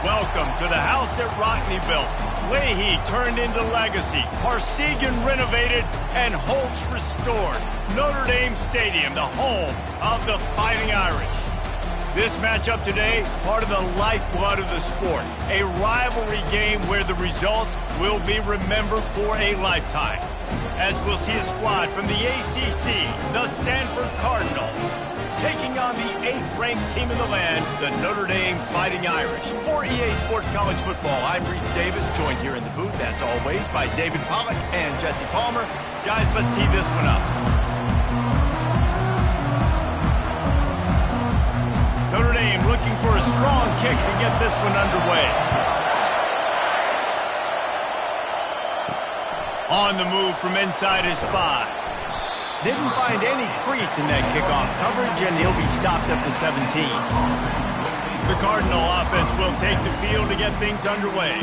Welcome to the house that Rockney built. Leahy turned into legacy. Parsegan renovated and Holtz restored. Notre Dame Stadium, the home of the Fighting Irish. This matchup today, part of the lifeblood of the sport. A rivalry game where the results will be remembered for a lifetime. As we'll see a squad from the ACC, the Stanford Cardinals, taking on the 8th-ranked team in the land, the Notre Dame Fighting Irish. For EA Sports College Football, I'm Reese Davis, joined here in the booth, as always, by David Pollack and Jesse Palmer. Guys, let's tee this one up. Notre Dame looking for a strong kick to get this one underway. On the move from inside his 5. Didn't find any crease in that kickoff coverage, and he'll be stopped at the 17. The Cardinal offense will take the field to get things underway.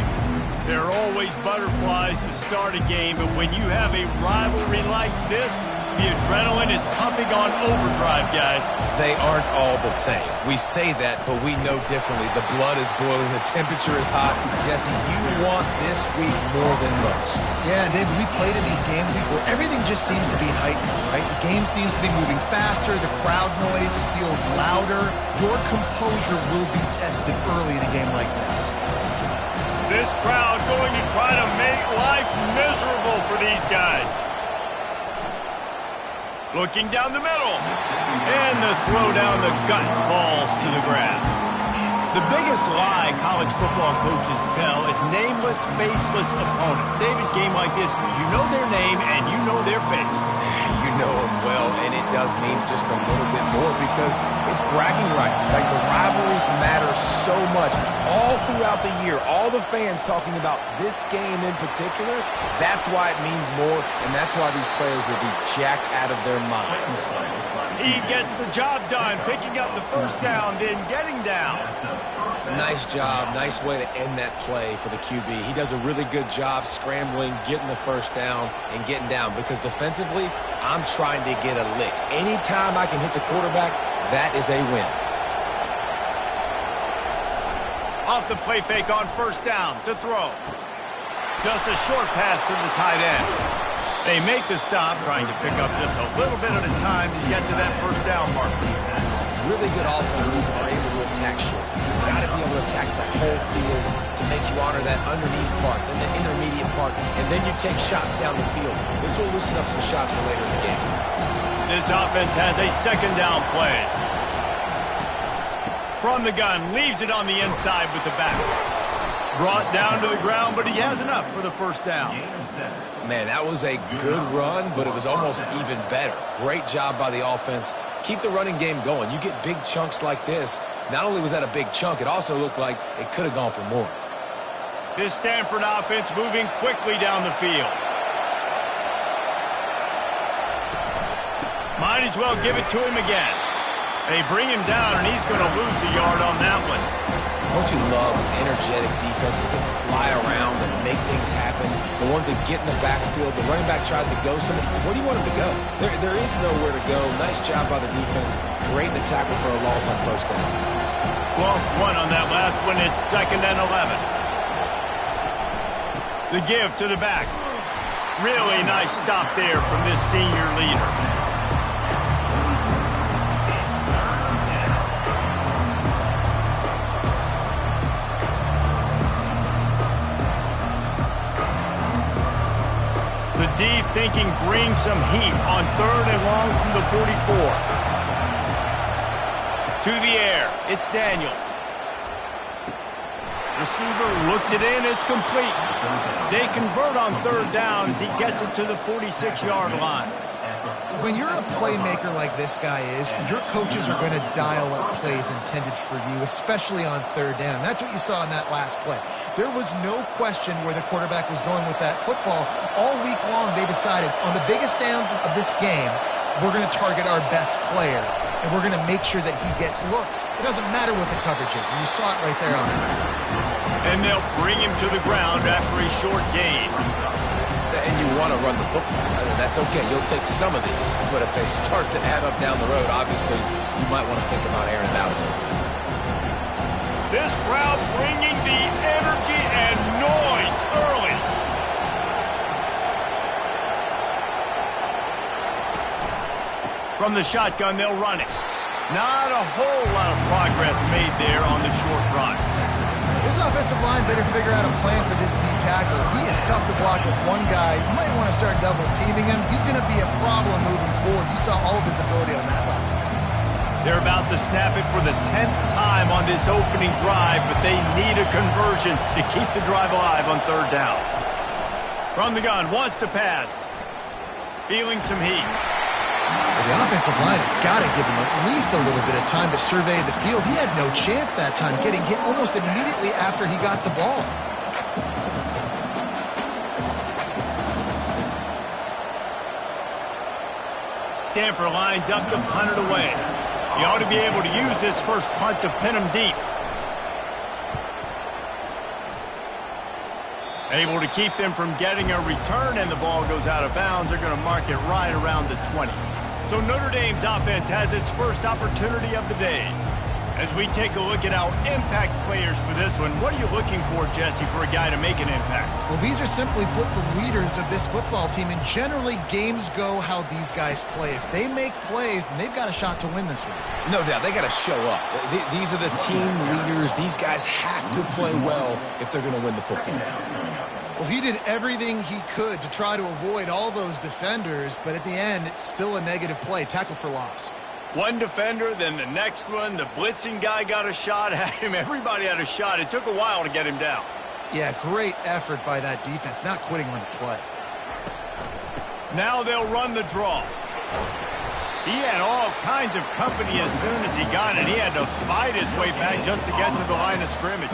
There are always butterflies to start a game, but when you have a rivalry like this, the adrenaline is pumping on overdrive, guys. They aren't all the same. We say that, but we know differently. The blood is boiling. The temperature is hot. Jesse, you want this week more than most. Yeah, David, we played in these games before. Everything just seems to be heightened, right? The game seems to be moving faster. The crowd noise feels louder. Your composure will be tested early in a game like this. This crowd going to try to make life miserable for these guys. Looking down the middle. And the throw down the gut falls to the grass. The biggest lie college football coaches tell is nameless, faceless opponent. David, game like this, you know their name and you know their face. You know them well, and it does mean just a little bit more because it's bragging rights. Like, the rivalries matter so much. All throughout the year, all the fans talking about this game in particular, that's why it means more, and that's why these players will be jacked out of their minds. He gets the job done, picking up the first down, then getting down. Nice job. Nice way to end that play for the QB. He does a really good job scrambling, getting the first down, and getting down. Because defensively, I'm trying to get a lick. Anytime I can hit the quarterback, that is a win. Off the play fake on first down to throw. Just a short pass to the tight end. They make the stop, trying to pick up just a little bit at a time to get to that first down marker. Really good offenses are able to attack short. You've got to be able to attack the whole field to make you honor that underneath part, then the intermediate part, and then you take shots down the field. This will loosen up some shots for later in the game. This offense has a second down play. From the gun, leaves it on the inside with the back. Brought down to the ground, but he has enough for the first down. Man, that was a good run, but it was almost even better. Great job by the offense. Keep the running game going. You get big chunks like this. Not only was that a big chunk, it also looked like it could have gone for more. This Stanford offense moving quickly down the field. Might as well give it to him again. They bring him down, and he's going to lose a yard on that one. Don't you love energetic defenses that fly around and make things happen? The ones that get in the backfield, the running back tries to go somewhere. Where do you want him to go? There is nowhere to go. Nice job by the defense. Great in the tackle for a loss on first down. Lost one on that last one. It's 2nd and 11. The give to the back. Really nice stop there from this senior leader. The D thinking bring some heat on 3rd and long from the 44. To the air, it's Daniels. Receiver looks it in, it's complete. They convert on 3rd down as he gets it to the 46-yard line. When you're a playmaker like this guy is, your coaches are going to dial up plays intended for you, especially on 3rd down. That's what you saw in that last play. There was no question where the quarterback was going with that football. All week long, they decided on the biggest downs of this game, we're going to target our best player, and we're going to make sure that he gets looks. It doesn't matter what the coverage is, and you saw it right there on him. And they'll bring him to the ground after a short gain. And you want to run the football. That's okay. You'll take some of these. But if they start to add up down the road, obviously, you might want to think about airing it out a little bit. This crowd bringing the energy and noise early. From the shotgun, they'll run it. Not a whole lot of progress made there on the short run. This offensive line better figure out a plan for this D tackle. He is tough to block with one guy. You might want to start double teaming him. He's going to be a problem moving forward. You saw all of his ability on that last one. They're about to snap it for the 10th time on this opening drive, but they need a conversion to keep the drive alive on third down. From the gun, wants to pass. Feeling some heat. Well, the offensive line has got to give him at least a little bit of time to survey the field. He had no chance that time, getting hit almost immediately after he got the ball. Stanford lines up to punt it away. He ought to be able to use this first punt to pin him deep. Able to keep them from getting a return, and the ball goes out of bounds. They're going to mark it right around the 20. So Notre Dame's offense has its first opportunity of the day. As we take a look at our impact players for this one, what are you looking for, Jesse, for a guy to make an impact? Well, these are simply put the leaders of this football team, and generally games go how these guys play. If they make plays, then they've got a shot to win this one. No doubt, they got to show up. These are the team leaders. These guys have to play well if they're going to win the football game. Well, he did everything he could to try to avoid all those defenders, but at the end, it's still a negative play. Tackle for loss. One defender, then the next one. The blitzing guy got a shot at him. Everybody had a shot. It took a while to get him down. Yeah, great effort by that defense, not quitting on the play. Now they'll run the draw. He had all kinds of company as soon as he got it. He had to fight his way back just to get to the line of scrimmage.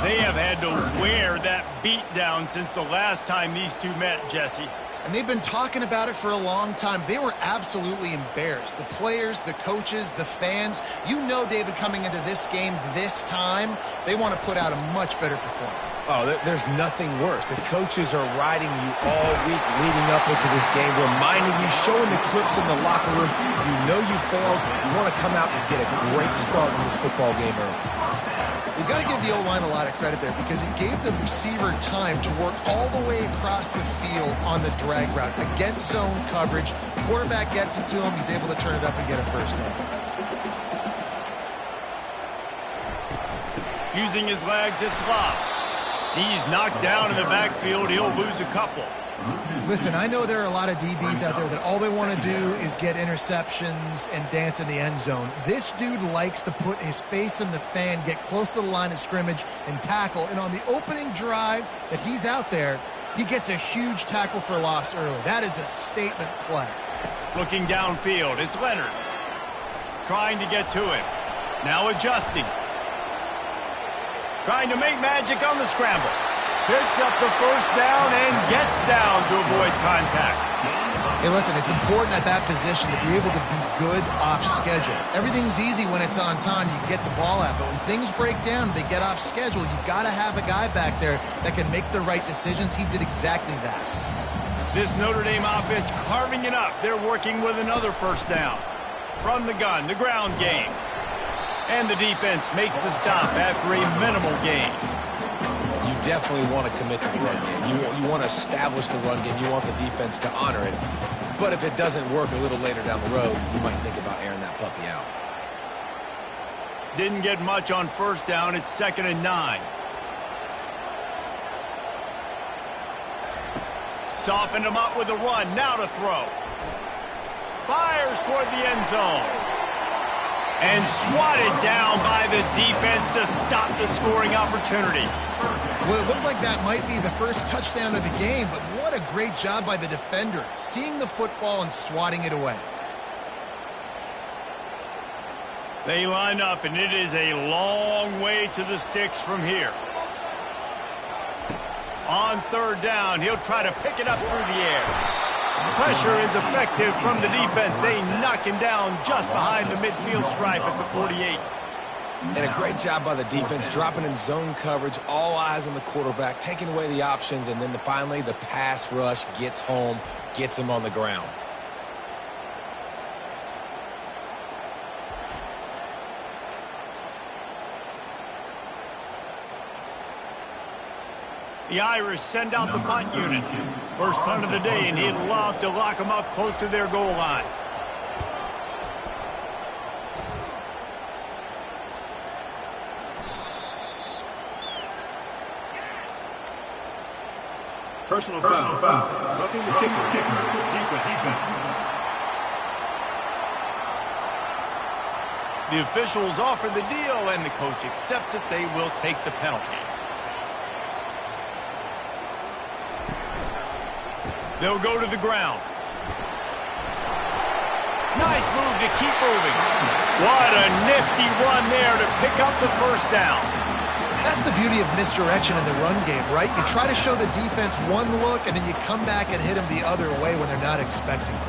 They have had to wear that beat down since the last time these two met, Jesse. And they've been talking about it for a long time. They were absolutely embarrassed. The players, the coaches, the fans. You know, David, coming into this game this time, they want to put out a much better performance. Oh, there's nothing worse. The coaches are riding you all week leading up into this game, reminding you, showing the clips in the locker room. You know you failed. You want to come out and get a great start in this football game early. You've got to give the O-line a lot of credit there because it gave the receiver time to work all the way across the field on the drag route against zone coverage. Quarterback gets it to him. He's able to turn it up and get a first down. Using his legs, it's Love. He's knocked down in the backfield. He'll lose a couple. Listen, I know there are a lot of DBs out there that all they want to do is get interceptions and dance in the end zone. This dude likes to put his face in the fan, get close to the line of scrimmage, and tackle. And on the opening drive that he's out there, he gets a huge tackle for loss early. That is a statement play. Looking downfield, it's Leonard. Trying to get to him. Now adjusting. Trying to make magic on the scramble. Picks up the first down and gets down to avoid contact. Hey, listen, it's important at that position to be able to be good off schedule. Everything's easy when it's on time. You can get the ball out. But when things break down, they get off schedule. You've got to have a guy back there that can make the right decisions. He did exactly that. This Notre Dame offense carving it up. They're working with another first down. From the gun, the ground game. And the defense makes the stop after a minimal gain. You definitely want to commit to the run game. You want to establish the run game. You want the defense to honor it. But if it doesn't work a little later down the road, you might think about airing that puppy out. Didn't get much on first down. It's 2nd and 9. Softened him up with a run. Now to throw. Fires toward the end zone. And swatted down by the defense to stop the scoring opportunity. Well, it looked like that might be the first touchdown of the game, but what a great job by the defender, seeing the football and swatting it away. They line up, and it is a long way to the sticks from here. On third down, he'll try to pick it up through the air. Pressure is effective from the defense. They knock him down just behind the midfield stripe at the 48. And a great job by the defense, dropping in zone coverage, all eyes on the quarterback, taking away the options, and then finally the pass rush gets home, gets him on the ground. The Irish send out the punt unit. First punt of the day, and he'd love to lock them up close to their goal line. Personal foul. Roughing the kicker. Defense. The officials offer the deal, and the coach accepts it. They will take the penalty. They'll go to the ground. Nice move to keep moving. What a nifty run there to pick up the first down. That's the beauty of misdirection in the run game, right? You try to show the defense one look, and then you come back and hit them the other way when they're not expecting it.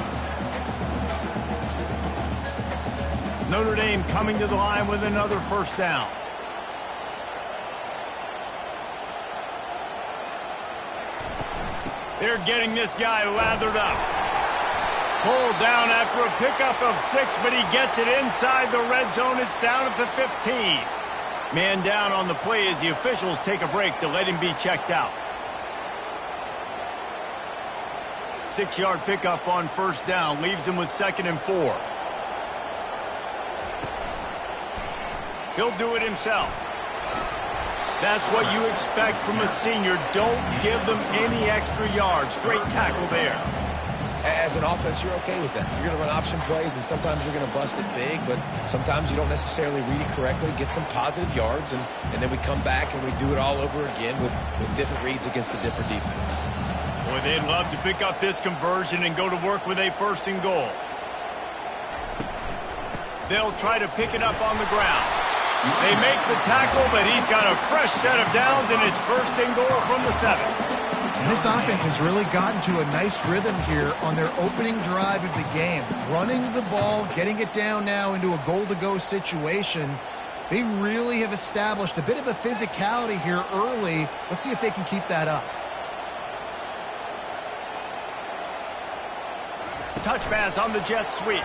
Notre Dame coming to the line with another first down. They're getting this guy lathered up. Pulled down after a pickup of 6, but he gets it inside the red zone. It's down at the 15. Man down on the play as the officials take a break to let him be checked out. 6-yard pickup on first down leaves him with 2nd and 4. He'll do it himself. That's what you expect from a senior. Don't give them any extra yards. Great tackle there. As an offense, you're okay with that. You're going to run option plays, and sometimes you're going to bust it big, but sometimes you don't necessarily read it correctly, get some positive yards, and then we come back and we do it all over again with different reads against a different defense. Boy, they'd love to pick up this conversion and go to work with a 1st and goal. They'll try to pick it up on the ground. They make the tackle, but he's got a fresh set of downs, and it's 1st and goal from the 7. And this offense has really gotten to a nice rhythm here on their opening drive of the game. Running the ball, getting it down now into a goal-to-go situation. They really have established a bit of a physicality here early. Let's see if they can keep that up. Touch pass on the jet sweep.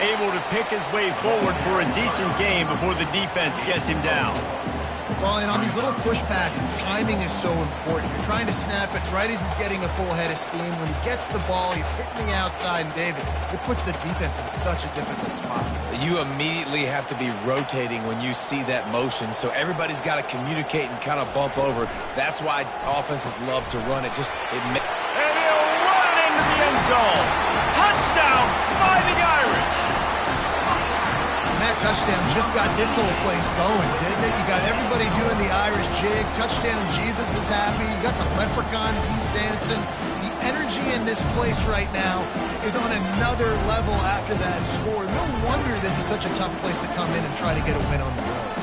Able to pick his way forward for a decent game before the defense gets him down. Well, and on these little push passes, timing is so important. You're trying to snap it right as he's getting a full head of steam. When he gets the ball, he's hitting the outside, and David, it puts the defense in such a difficult spot. You immediately have to be rotating when you see that motion, so everybody's got to communicate and kind of bump over. That's why offenses love to run it. And he'll run it into the end zone. Touchdown, Fighting Irish. That touchdown just got this whole place going, didn't it? You got everybody doing the Irish jig. Touchdown, Jesus is happy. You got the leprechaun, he's dancing. The energy in this place right now is on another level after that score. No wonder this is such a tough place to come in and try to get a win on the road.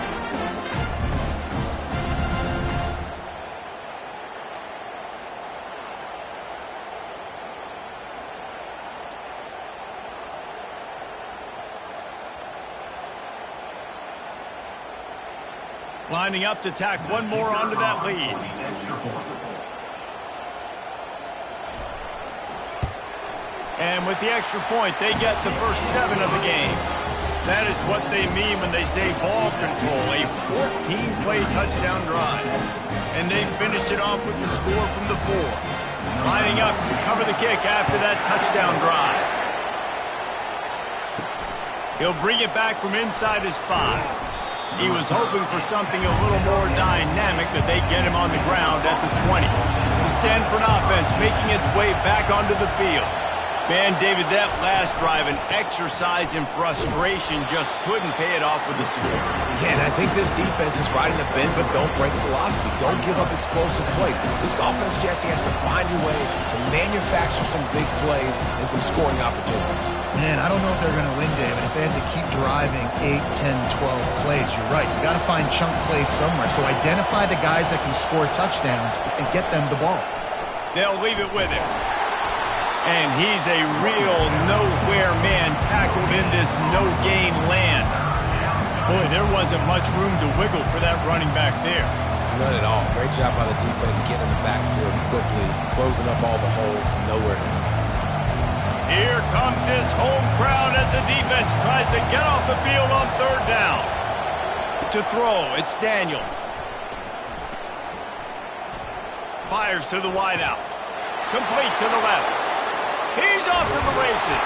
Lining up to tack one more onto that lead. And with the extra point, they get the first 7 of the game. That is what they mean when they say ball control, a 14-play touchdown drive. And they finished it off with the score from the 4. Lining up to cover the kick after that touchdown drive. He'll bring it back from inside his 5. He was hoping for something a little more dynamic, that they get him on the ground at the 20. The Stanford offense making its way back onto the field. Man, David, that last drive, an exercise in frustration, just couldn't pay it off with the score. Yeah, and I think this defense is riding the bend but don't break philosophy. Don't give up explosive plays. This offense, Jesse, has to find a way to manufacture some big plays and some scoring opportunities. Man, I don't know if they're going to win, David, if they have to keep driving 8, 10, 12 plays. You're right. You got to find chunk plays somewhere. So identify the guys that can score touchdowns and get them the ball. They'll leave it with him. And he's a real nowhere man tackled in this no-gain land. Boy, there wasn't much room to wiggle for that running back there. None at all. Great job by the defense getting in the backfield quickly, closing up all the holes, nowhere to run. Here comes his home crowd as the defense tries to get off the field on 3rd down. To throw, it's Daniels. Fires to the wideout. Complete to the left. He's off to the races.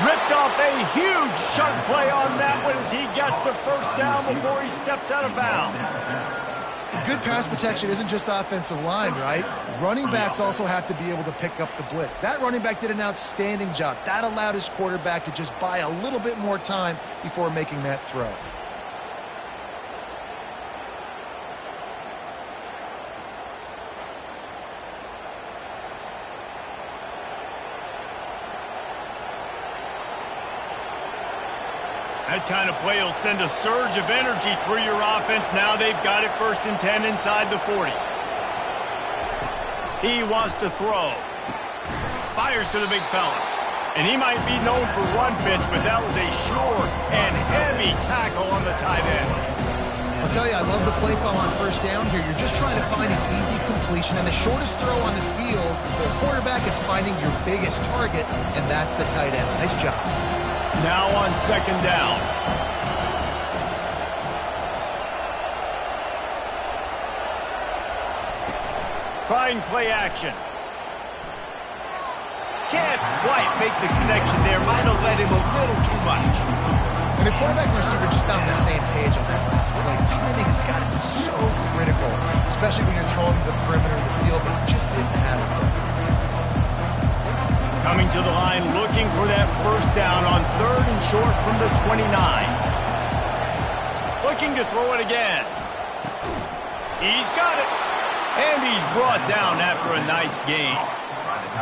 Ripped off a huge chunk play on that one as he gets the first down before he steps out of bounds. Good pass protection isn't just offensive line, right? Running backs also have to be able to pick up the blitz. That running back did an outstanding job. That allowed his quarterback to just buy a little bit more time before making that throw. That kind of play will send a surge of energy through your offense. Now they've got it 1st and 10 inside the 40. He wants to throw. Fires to the big fella. And he might be known for run fits, but that was a sure and heavy tackle on the tight end. I'll tell you, I love the play call on 1st down here. You're just trying to find an easy completion, and the shortest throw on the field, the quarterback is finding your biggest target, and that's the tight end. Nice job. Now on 2nd down. Trying play action. Can't quite make the connection there. Might have led him a little too much. And the quarterback and receiver just not on the same page on that last play. Timing has got to be so critical, especially when you're throwing the perimeter of the field. They just didn't have it there. Coming to the line, looking for that 1st down on 3rd and short from the 29. Looking to throw it again. He's got it. And he's brought down after a nice gain.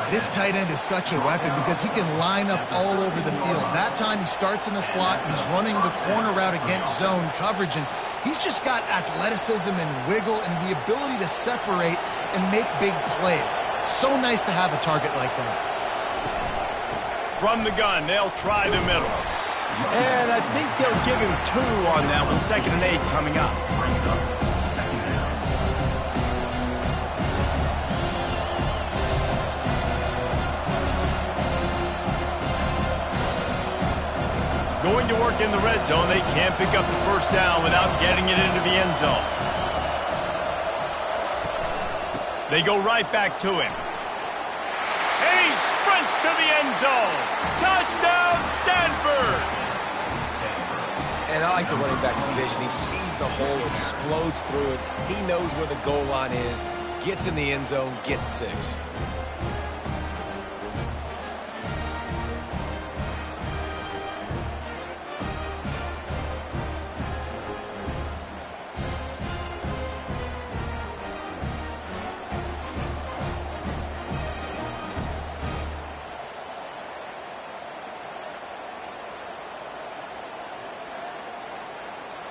This tight end is such a weapon because he can line up all over the field. That time he starts in the slot. He's running the corner route against zone coverage. And he's just got athleticism and wiggle and the ability to separate and make big plays. It's so nice to have a target like that. From the gun, they'll try the middle. And I think they'll give him 2 on that one. 2nd and 8 coming up. Going to work in the red zone. They can't pick up the 1st down without getting it into the end zone. They go right back to him. And he sprints to the end zone. Touchdown, Stanford! And I like the running back's vision. He sees the hole, explodes through it. He knows where the goal line is, gets in the end zone, gets 6.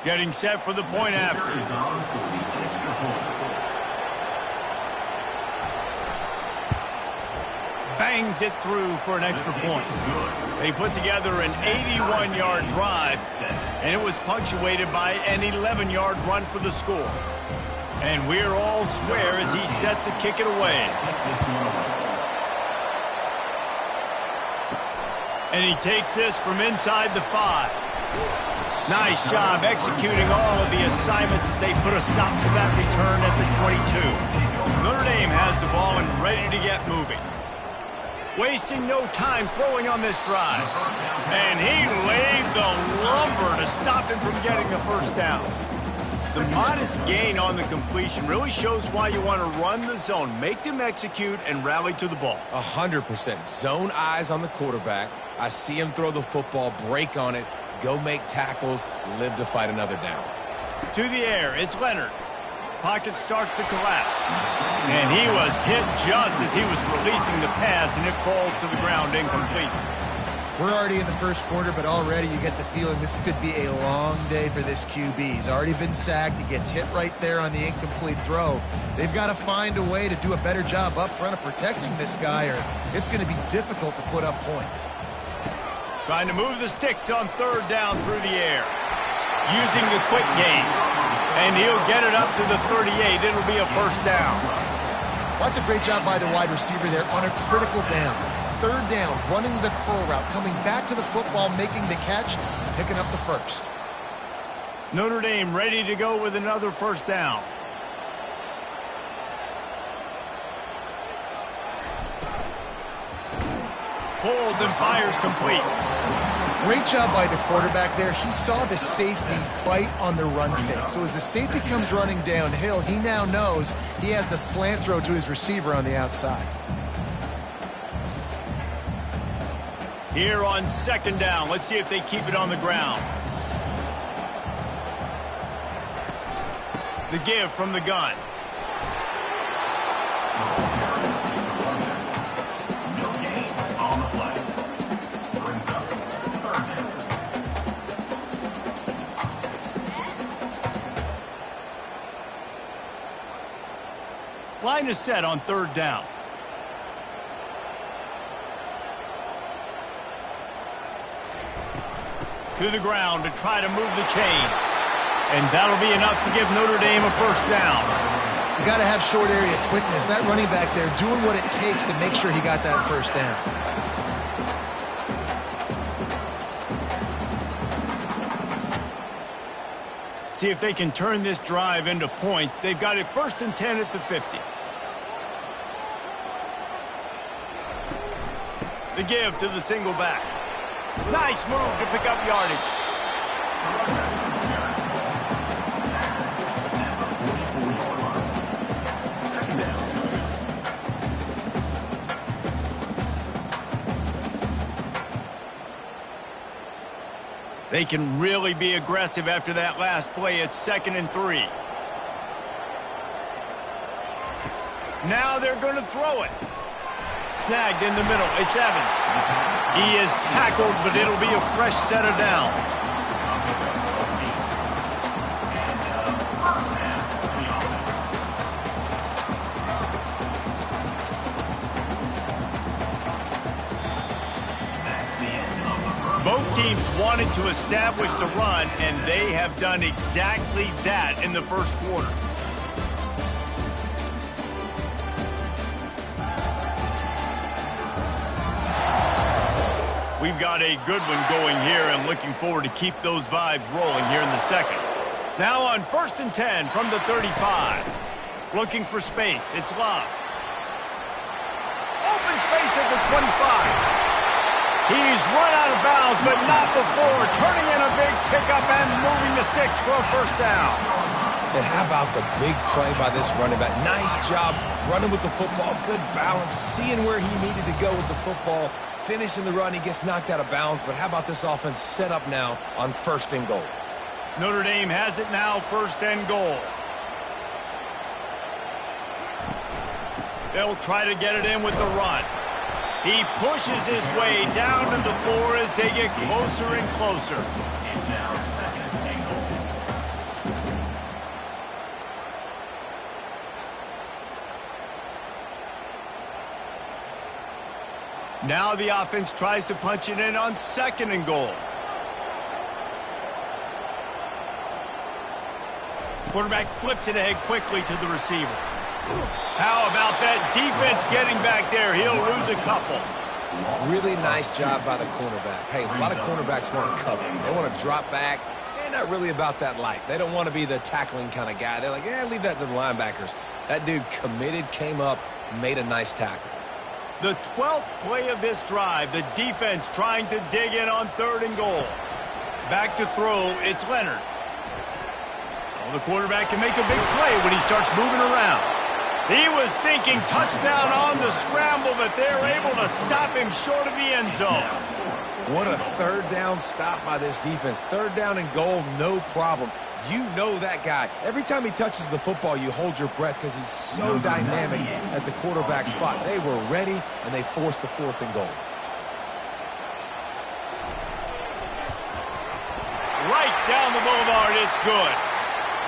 Getting set for the point after. Bangs it through for an extra point. They put together an 81-yard drive, and it was punctuated by an 11-yard run for the score. And we're all square as he's set to kick it away. And he takes this from inside the 5. Nice job executing all of the assignments as they put a stop to that return at the 22. Notre Dame has the ball and ready to get moving. Wasting no time throwing on this drive. And he laid the lumber to stop him from getting the 1st down. The modest gain on the completion really shows why you want to run the zone, make them execute, and rally to the ball. 100%. Zone eyes on the quarterback. I see him throw the football, break on it, go make tackles, live to fight another down. To the air, it's Leonard. Pocket starts to collapse. And he was hit just as he was releasing the pass, and it falls to the ground incomplete. We're already in the 1st quarter, but already you get the feeling this could be a long day for this QB. He's already been sacked. He gets hit right there on the incomplete throw. They've got to find a way to do a better job up front of protecting this guy, or it's going to be difficult to put up points. Trying to move the sticks on 3rd down through the air. Using the quick game. And he'll get it up to the 38. It'll be a 1st down. That's a great job by the wide receiver there on a critical down. 3rd down, running the curl route, coming back to the football, making the catch, and picking up the 1st. Notre Dame ready to go with another 1st down. pulls and fires complete. Great job by the quarterback there. He saw the safety bite on the run fake. So as the safety comes running downhill, he now knows he has the slant throw to his receiver on the outside. Here on second down, let's see if they keep it on the ground. The give from the gun. Line is set on third down. To the ground to try to move the chains. And that'll be enough to give Notre Dame a first down. You got to have short area quickness. That running back there doing what it takes to make sure he got that first down. See if they can turn this drive into points. They've got it 1st and 10 at the 50. The give to the single back. Nice move to pick up yardage. They can really be aggressive after that last play. It's 2nd and 3. Now they're going to throw it. Snagged in the middle. It's Evans. He is tackled, but it'll be a fresh set of downs. Both teams wanted to establish the run, and they have done exactly that in the first quarter. We've got a good one going here and looking forward to keep those vibes rolling here in the second. Now on 1st and 10 from the 35. Looking for space. It's Love. Open space at the 25. He's run out of bounds, but not before. Turning in a big pickup and moving the sticks for a first down. And how about the big play by this running back? Nice job running with the football. Good balance, seeing where he needed to go with the football. Finishing the run, he gets knocked out of bounds. But how about this offense set up now on 1st and goal? Notre Dame has it now, 1st and goal. They'll try to get it in with the run. He pushes his way down to the 4 as they get closer and closer. Now the offense tries to punch it in on 2nd and goal. Quarterback flips it ahead quickly to the receiver. How about that defense getting back there? He'll lose a couple. Really nice job by the cornerback. Hey, a lot of cornerbacks want to cover. They want to drop back. They're not really about that life. They don't want to be the tackling kind of guy. They're like, yeah, leave that to the linebackers. That dude committed, came up, made a nice tackle. The 12th play of this drive, the defense trying to dig in on 3rd and goal. Back to throw, it's Leonard. Well, the quarterback can make a big play when he starts moving around. He was thinking touchdown on the scramble, but they're able to stop him short of the end zone. What a 3rd down stop by this defense. 3rd down and goal, no problem. You know that guy. Every time he touches the football, you hold your breath because he's so dynamic at the quarterback spot. They were ready, and they forced the 4th and goal. Right down the boulevard, it's good.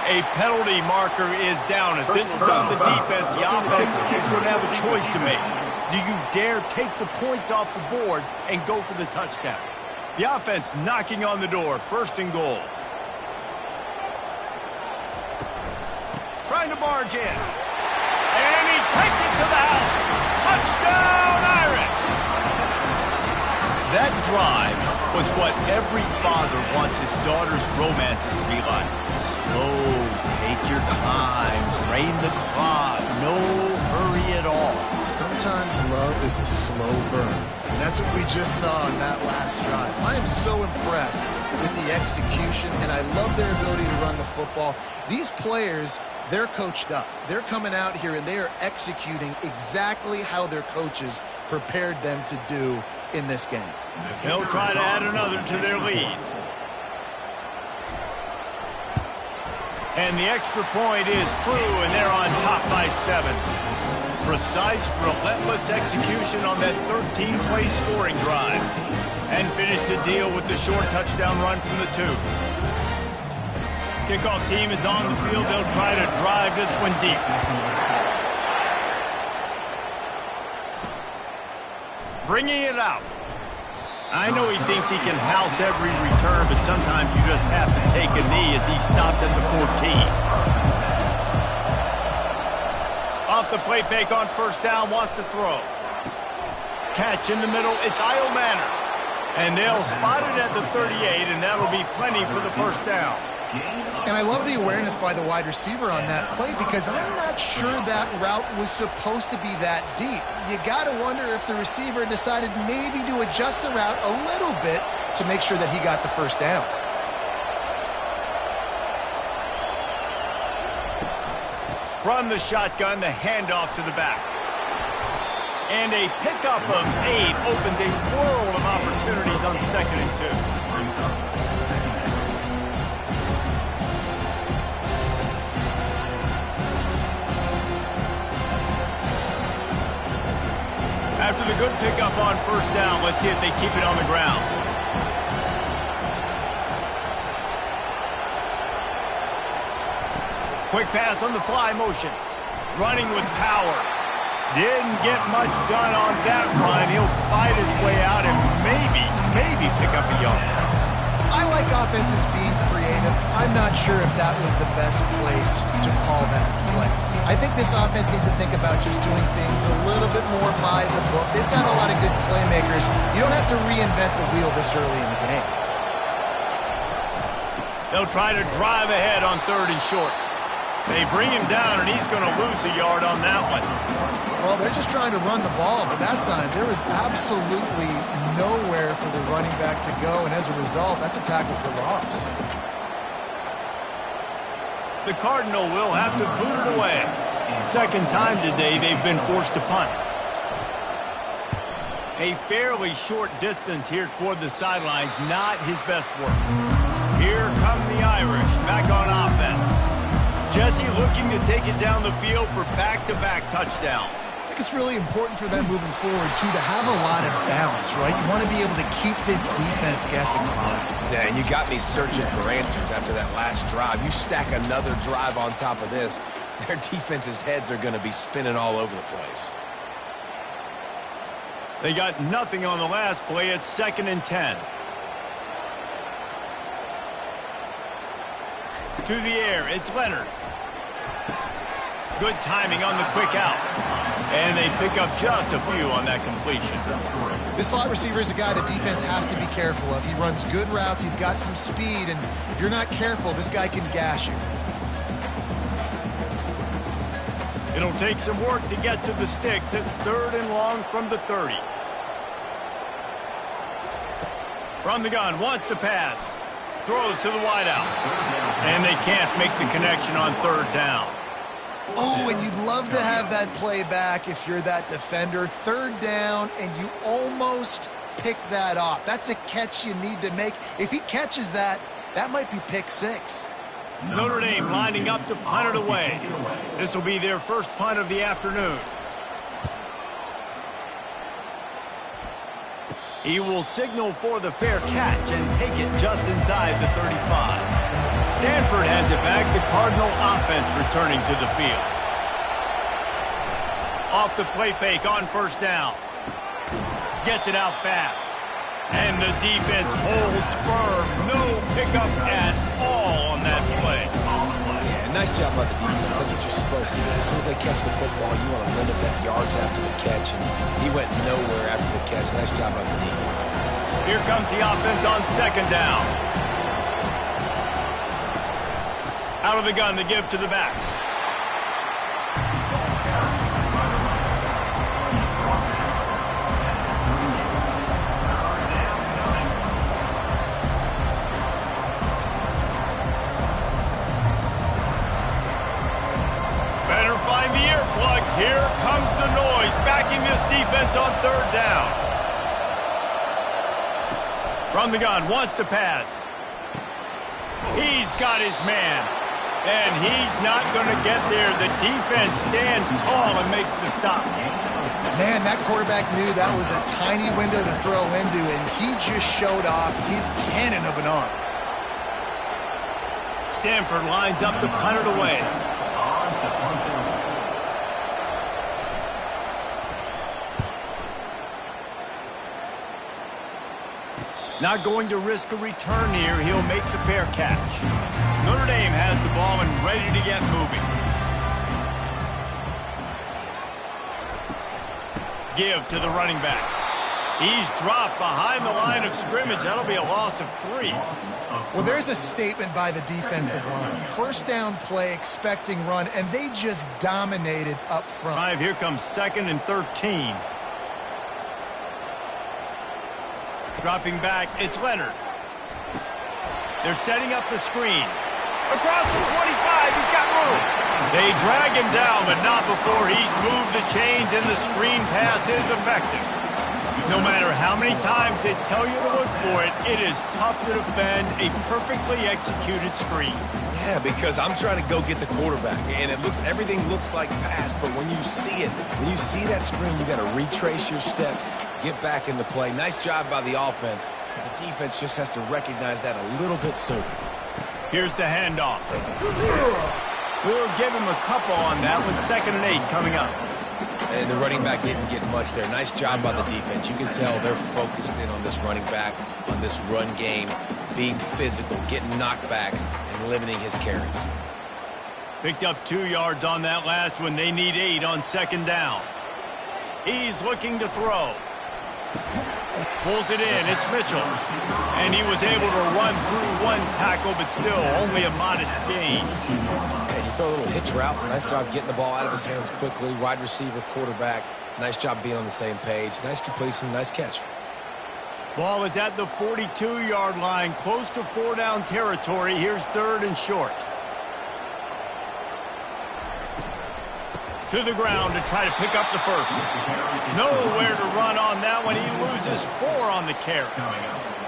A penalty marker is down. If this is on the defense, the offense is going to have a choice to make. Do you dare take the points off the board and go for the touchdown? The offense knocking on the door, 1st and goal. Trying to barge in. And he takes it to the house. Touchdown, Irish! That drive was what every father wants his daughter's romances to be like. Slow, take your time, drain the clock, no hurry at all. Sometimes love is a slow burn, and that's what we just saw in that last drive. I am so impressed with the execution, and I love their ability to run the football. These players, they're coached up. They're coming out here, and they are executing exactly how their coaches prepared them to do in this game. They'll try to add another to their lead. And the extra point is true, and they're on top by 7. Precise, relentless execution on that 13-play scoring drive. And finish the deal with the short touchdown run from the 2. Kickoff team is on the field. They'll try to drive this one deep. Bringing it out. I know he thinks he can house every return, but sometimes you just have to take a knee as he stopped at the 14. Off the play fake on first down, wants to throw. Catch in the middle, it's Io Manor. And they'll spot it at the 38, and that'll be plenty for the first down. And I love the awareness by the wide receiver on that play because I'm not sure that route was supposed to be that deep. You got to wonder if the receiver decided maybe to adjust the route a little bit to make sure that he got the first down. From the shotgun, the handoff to the back. And a pickup of 8 opens a world of opportunities on 2nd and 2. After the good pickup on first down, let's see if they keep it on the ground. Quick pass on the fly motion. Running with power. Didn't get much done on that run. He'll fight his way out and maybe pick up a yard. I like offenses being creative. I'm not sure if that was the best place to call that play. I think this offense needs to think about just doing things a little bit more by the book. They've got a lot of good playmakers. You don't have to reinvent the wheel this early in the game. They'll try to drive ahead on 3rd and short. They bring him down, and he's going to lose a yard on that one. Well, they're just trying to run the ball, but that time there was absolutely nowhere for the running back to go, and as a result, that's a tackle for loss. The Cardinal will have to boot it away. Second time today they've been forced to punt. A fairly short distance here toward the sidelines, not his best work. Here come the Irish, back on offense. Jesse looking to take it down the field for back-to-back touchdowns. I think it's really important for them moving forward, too, to have a lot of balance, right? You want to be able to keep this defense guessing a lot. Yeah, and you got me searching for answers after that last drive. You stack another drive on top of this, their defense's heads are going to be spinning all over the place. They got nothing on the last play. It's 2nd and 10. To the air, it's Leonard. Good timing on the quick out. And they pick up just a few on that completion. This slot receiver is a guy the defense has to be careful of. He runs good routes, he's got some speed, and if you're not careful, this guy can gash you. It'll take some work to get to the sticks. It's 3rd and long from the 30. From the gun, wants to pass. Throws to the wideout. And they can't make the connection on 3rd down. Oh, and you'd love to have that play back if you're that defender. 3rd down, and you almost pick that off. That's a catch you need to make. If he catches that, that might be pick 6. Notre Dame lining up to punt it away. This will be their first punt of the afternoon. He will signal for the fair catch and take it just inside the 35. Stanford has it back. The Cardinal offense returning to the field. Off the play fake on first down. Gets it out fast. And the defense holds firm. No pickup at all on that play. Yeah, nice job by the defense. That's what you're supposed to do. As soon as they catch the football, you want to limit that yards after the catch. And he went nowhere after the catch. Nice job by the defense. Here comes the offense on second down. Out of the gun to give to the back. Better find the earplugs. Here comes the noise, backing this defense on third down. From the gun, wants to pass. He's got his man. And he's not going to get there. The defense stands tall and makes the stop. Man, that quarterback knew that was a tiny window to throw into, and he just showed off his cannon of an arm. Stanford lines up to punt it away. Not going to risk a return here. He'll make the fair catch. Notre Dame has the ball and ready to get moving. Give to the running back. He's dropped behind the line of scrimmage. That'll be a loss of 3. Well, there's a statement by the defensive line. First down play, expecting run, and they just dominated up front. Here comes 2nd and 13. Dropping back, it's Leonard. They're setting up the screen. Across the 25, he's got room. They drag him down, but not before he's moved the chains, and the screen pass is effective. No matter how many times they tell you to look for it, it is tough to defend a perfectly executed screen. Yeah, because I'm trying to go get the quarterback, and everything looks like pass, but when you see it, when you see that screen, you got to retrace your steps, get back in the play. Nice job by the offense, but the defense just has to recognize that a little bit sooner. Here's the handoff. We'll give him a couple on that one. 2nd and 8 coming up. And the running back didn't get much there. Nice job by the defense. You can tell they're focused in on this running back, on this run game, being physical, getting knockbacks, and limiting his carries. Picked up 2 yards on that last one. They need 8 on 2nd down. He's looking to throw. Pulls it in. It's Mitchell. And he was able to run through 1 tackle, but still only a modest gain. Yeah, you throw a little hitch route. Nice job getting the ball out of his hands quickly. Wide receiver, quarterback. Nice job being on the same page. Nice completion, nice catch. Ball is at the 42-yard line, close to 4-down territory. Here's 3rd and short. To the ground to try to pick up the first. Nowhere to run on that one. He loses 4 on the carry.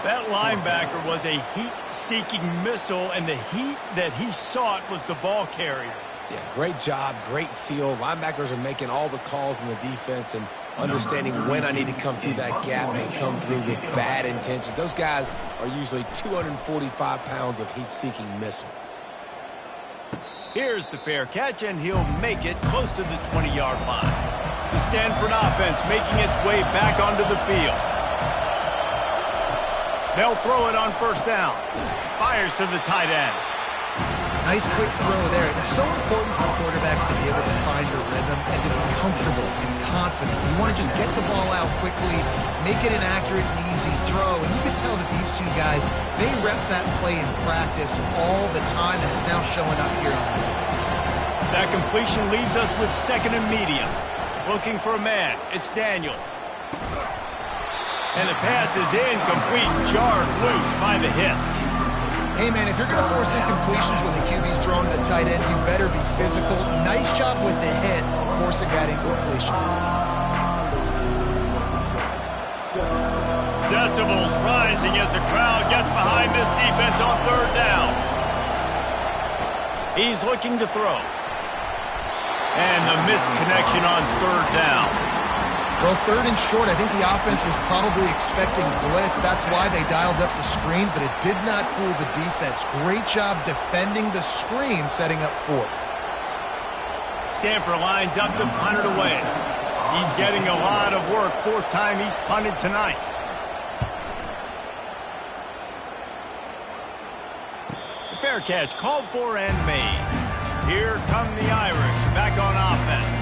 That linebacker was a heat-seeking missile, and the heat that he sought was the ball carrier. Yeah, great job, great feel. Linebackers are making all the calls in the defense and understanding when I need to come through that gap and come through with bad intentions. Those guys are usually 245 pounds of heat-seeking missile. Here's the fair catch, and he'll make it close to the 20-yard line. The Stanford offense making its way back onto the field. They'll throw it on first down. Fires to the tight end. Nice quick throw there. It's so important for quarterbacks to be able to find a rhythm and to be comfortable and confident. You want to just get the ball out quickly, make it an accurate and easy throw. And you can tell that these 2 guys, they rep that play in practice all the time, and it's now showing up here. That completion leaves us with 2nd and medium. Looking for a man. It's Daniels. And the pass is incomplete, jarred loose by the hip. Hey, man, if you're going to force incompletions when the QB's throwing the tight end, you better be physical. Nice job with the hit, forcing that incompletion. Decibels rising as the crowd gets behind this defense on 3rd down. He's looking to throw. And the missed connection on 3rd down. Well, 3rd and short, I think the offense was probably expecting blitz. That's why they dialed up the screen, but it did not fool the defense. Great job defending the screen, setting up 4th. Stanford lines up to punt it away. He's getting a lot of work. 4th time he's punted tonight. The fair catch called for and made. Here come the Irish back on offense.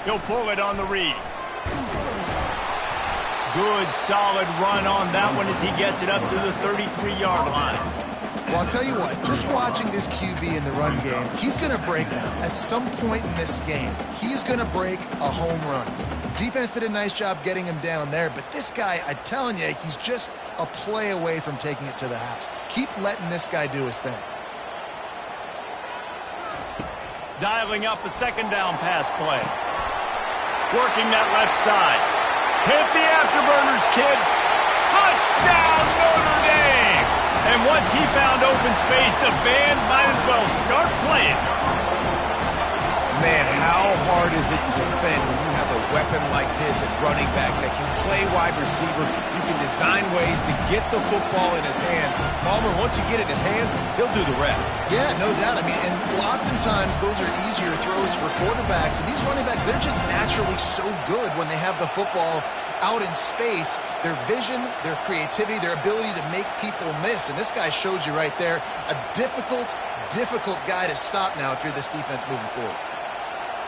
He'll pull it on the read. Good, solid run on that one as he gets it up to the 33-yard line. Well, I'll tell you what, just watching this QB in the run game, he's going to break one. At some point in this game, he's going to break a home run. Defense did a nice job getting him down there, but this guy, I'm telling you, he's just a play away from taking it to the house. Keep letting this guy do his thing. Dialing up a second down pass play. Working that left side. Hit the afterburners, kid. Touchdown, Notre Dame! And once he found open space, the band might as well start playing. Man, how hard is it to defend when you have a weapon like this at running back that can play wide receiver? You can design ways to get the football in his hand. Palmer, once you get it in his hands, he'll do the rest. Yeah, no doubt. I mean, and oftentimes those are easier throws for quarterbacks. And these running backs, they're just naturally so good when they have the football out in space. Their vision, their creativity, their ability to make people miss. And this guy showed you right there, a difficult guy to stop now if you're this defense moving forward.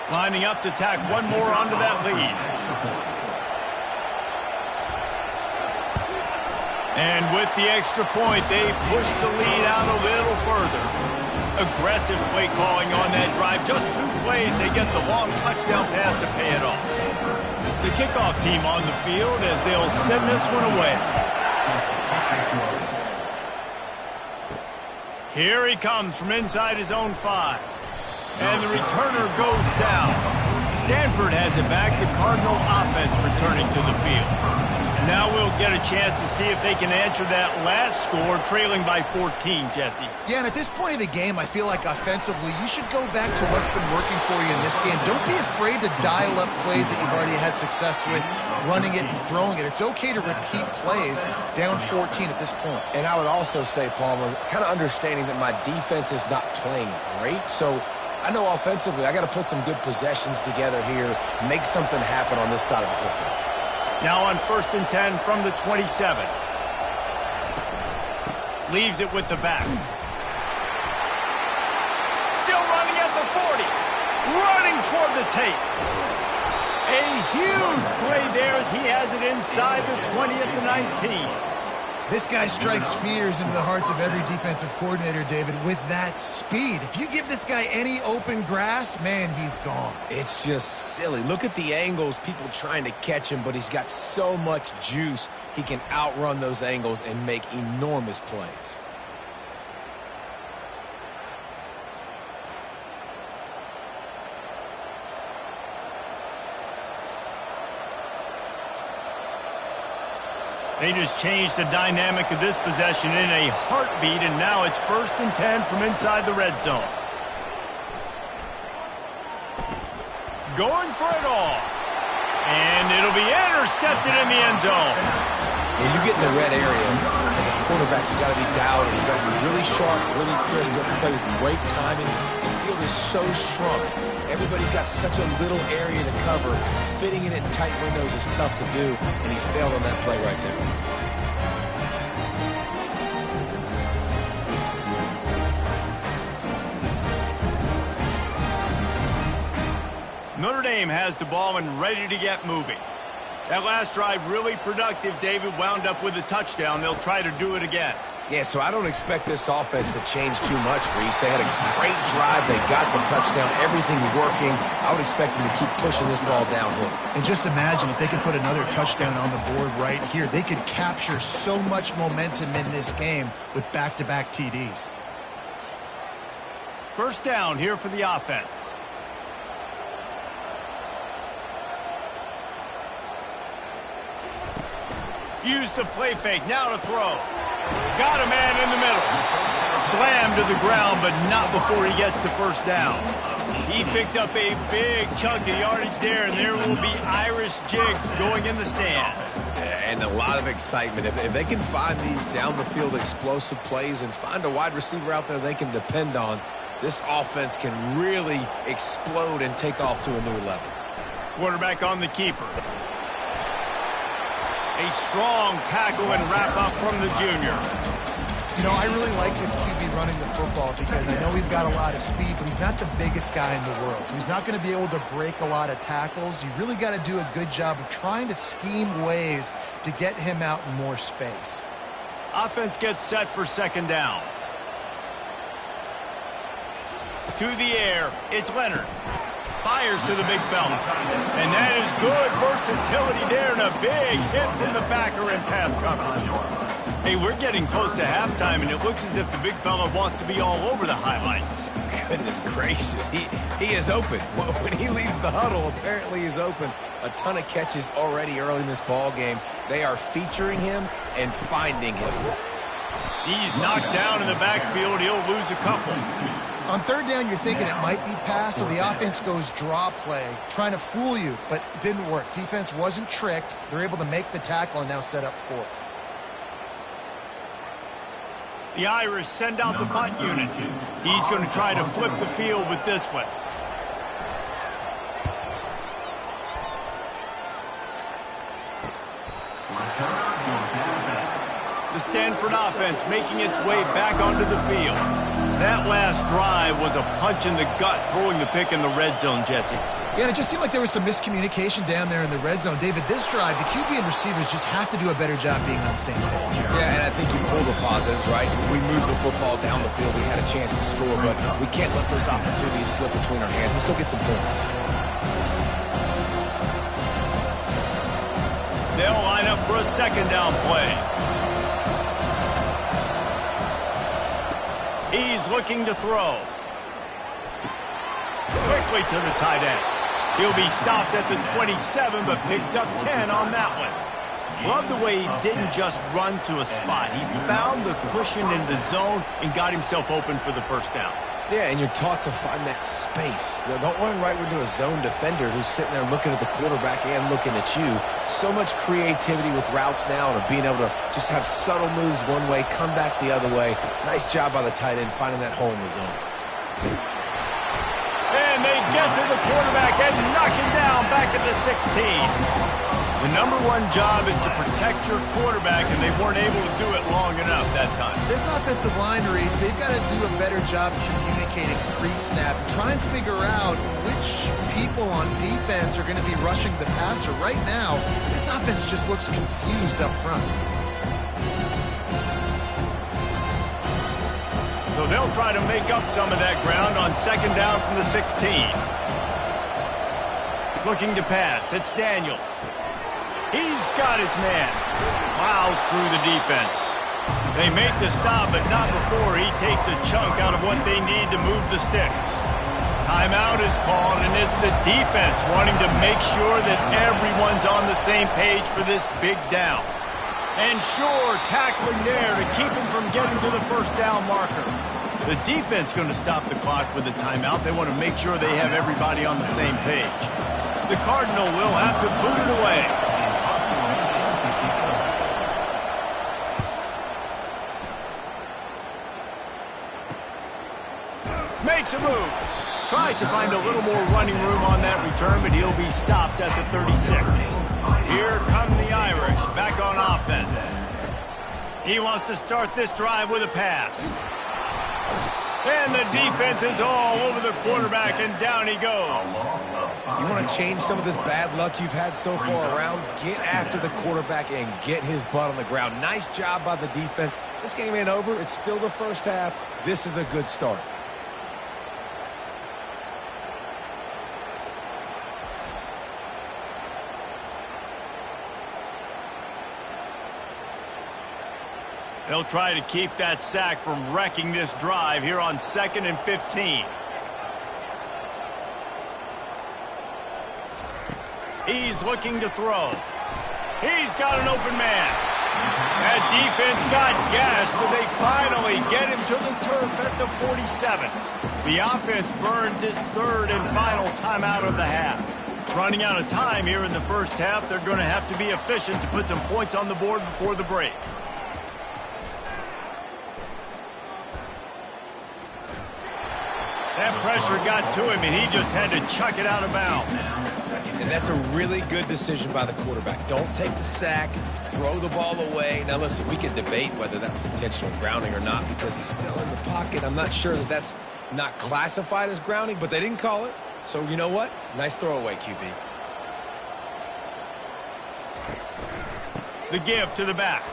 Lining up to tack one more onto that lead. And with the extra point, they push the lead out a little further. Aggressive play calling on that drive. Just 2 plays, they get the long touchdown pass to pay it off. The kickoff team on the field as they'll send this one away. Here he comes from inside his own 5. And the returner goes down. Stanford has it back. The Cardinal offense returning to the field. Now we'll get a chance to see if they can answer that last score, trailing by 14, Jesse. Yeah, and at this point of the game, I feel like offensively, you should go back to what's been working for you in this game. Don't be afraid to dial up plays that you've already had success with, running it and throwing it. It's okay to repeat plays down 14 at this point. And I would also say, Palmer, kind of understanding that my defense is not playing great, so I know offensively I got to put some good possessions together here, make something happen on this side of the football. Now on 1st and 10 from the 27. Leaves it with the back. Still running at the 40. Running toward the tape. A huge play there as he has it inside the 20 at the 19. This guy strikes fears into the hearts of every defensive coordinator, David, with that speed. If you give this guy any open grass, man, he's gone. It's just silly. Look at the angles, people trying to catch him, but he's got so much juice. He can outrun those angles and make enormous plays. They just changed the dynamic of this possession in a heartbeat, and now it's 1st and 10 from inside the red zone. Going for it all. And it'll be intercepted in the end zone. When you get in the red area, as a quarterback, you got to be dialed in. You got to be really sharp, really crisp. You have to play with great timing. The field is so shrunk. Everybody's got such a little area to cover. Fitting in tight windows is tough to do, and he failed on that play right there. Notre Dame has the ball and ready to get moving. That last drive really productive. David wound up with a touchdown. They'll try to do it again. Yeah, so I don't expect this offense to change too much, Reese. They had a great drive. They got the touchdown. Everything working. I would expect them to keep pushing this ball downhill. And just imagine if they could put another touchdown on the board right here. They could capture so much momentum in this game with back-to-back TDs. 1st down here for the offense. Use the play fake. Now to throw. Got a man in the middle. Slammed to the ground, but not before he gets the 1st down. He picked up a big chunk of yardage there, and there will be Irish jigs going in the stands. And a lot of excitement. If they can find these down-the-field explosive plays and find a wide receiver out there they can depend on, this offense can really explode and take off to a new level. Quarterback on the keeper. A strong tackle and wrap up from the junior. You know, I really like this QB running the football because I know he's got a lot of speed, but he's not the biggest guy in the world. So he's not going to be able to break a lot of tackles. You really got to do a good job of trying to scheme ways to get him out in more space. Offense gets set for second down. To the air, it's Leonard. Fires to the big fella. And that is good versatility there and a big hit from the backer in pass coverage. Hey, we're getting close to halftime, and it looks as if the big fella wants to be all over the highlights. Goodness gracious, he is open. When he leaves the huddle, apparently he's open. A ton of catches already early in this ball game. They are featuring him and finding him. He's knocked down in the backfield. He'll lose a couple. On third down, you're thinking it might be pass, so the offense goes draw play, trying to fool you, but it didn't work. Defense wasn't tricked. They're able to make the tackle and now set up fourth. The Irish send out the punt unit. He's going to try to flip the field with this one. The Stanford offense making its way back onto the field. That last drive was a punch in the gut, throwing the pick in the red zone, Jesse. Yeah, and it just seemed like there was some miscommunication down there in the red zone. David, this drive, the QB and receivers just have to do a better job being on the same page. Yeah, and I think you pulled the positives, right? We moved the football down the field. We had a chance to score, but we can't let those opportunities slip between our hands. Let's go get some points. They'll line up for a second down play. He's looking to throw. Quickly to the tight end. He'll be stopped at the 27, but picks up 10 on that one. Love the way he didn't just run to a spot. He found the cushion in the zone and got himself open for the first down. Yeah, and you're taught to find that space. You know, don't run right into a zone defender who's sitting there looking at the quarterback and looking at you. So much creativity with routes now and being able to just have subtle moves one way, come back the other way. Nice job by the tight end finding that hole in the zone. And they get to the quarterback and knock him down back at the 16. The number one job is to protect your quarterback, and they weren't able to do it long enough that time. This offensive line, Reese, they've got to do a better job communicating pre-snap and try and figure out which people on defense are going to be rushing the passer. Right now, this offense just looks confused up front. So they'll try to make up some of that ground on second down from the 16. Looking to pass, it's Daniels. He's got his man. Plows through the defense. They make the stop, but not before he takes a chunk out of what they need to move the sticks. Timeout is called, and it's the defense wanting to make sure that everyone's on the same page for this big down. And sure, tackling there to keep him from getting to the first down marker. The defense going to stop the clock with a timeout. They want to make sure they have everybody on the same page. The Cardinal will have to boot it away. Makes a move. Tries to find a little more running room on that return, but he'll be stopped at the 36. Here come the Irish back on offense. He wants to start this drive with a pass. And the defense is all over the quarterback, and down he goes. You want to change some of this bad luck you've had so far around? Get after the quarterback and get his butt on the ground. Nice job by the defense. This game ain't over. It's still the first half. This is a good start. They'll try to keep that sack from wrecking this drive here on 2nd and 15. He's looking to throw. He's got an open man. That defense got gashed, but they finally get him to the turf at the 47. The offense burns its third and final timeout of the half. Running out of time here in the first half, they're going to have to be efficient to put some points on the board before the break. That pressure got to him, and he just had to chuck it out of bounds. And that's a really good decision by the quarterback. Don't take the sack, throw the ball away. Now, listen, we can debate whether that was intentional grounding or not because he's still in the pocket. I'm not sure that that's not classified as grounding, but they didn't call it. So, you know what? Nice throwaway, QB. The give to the back.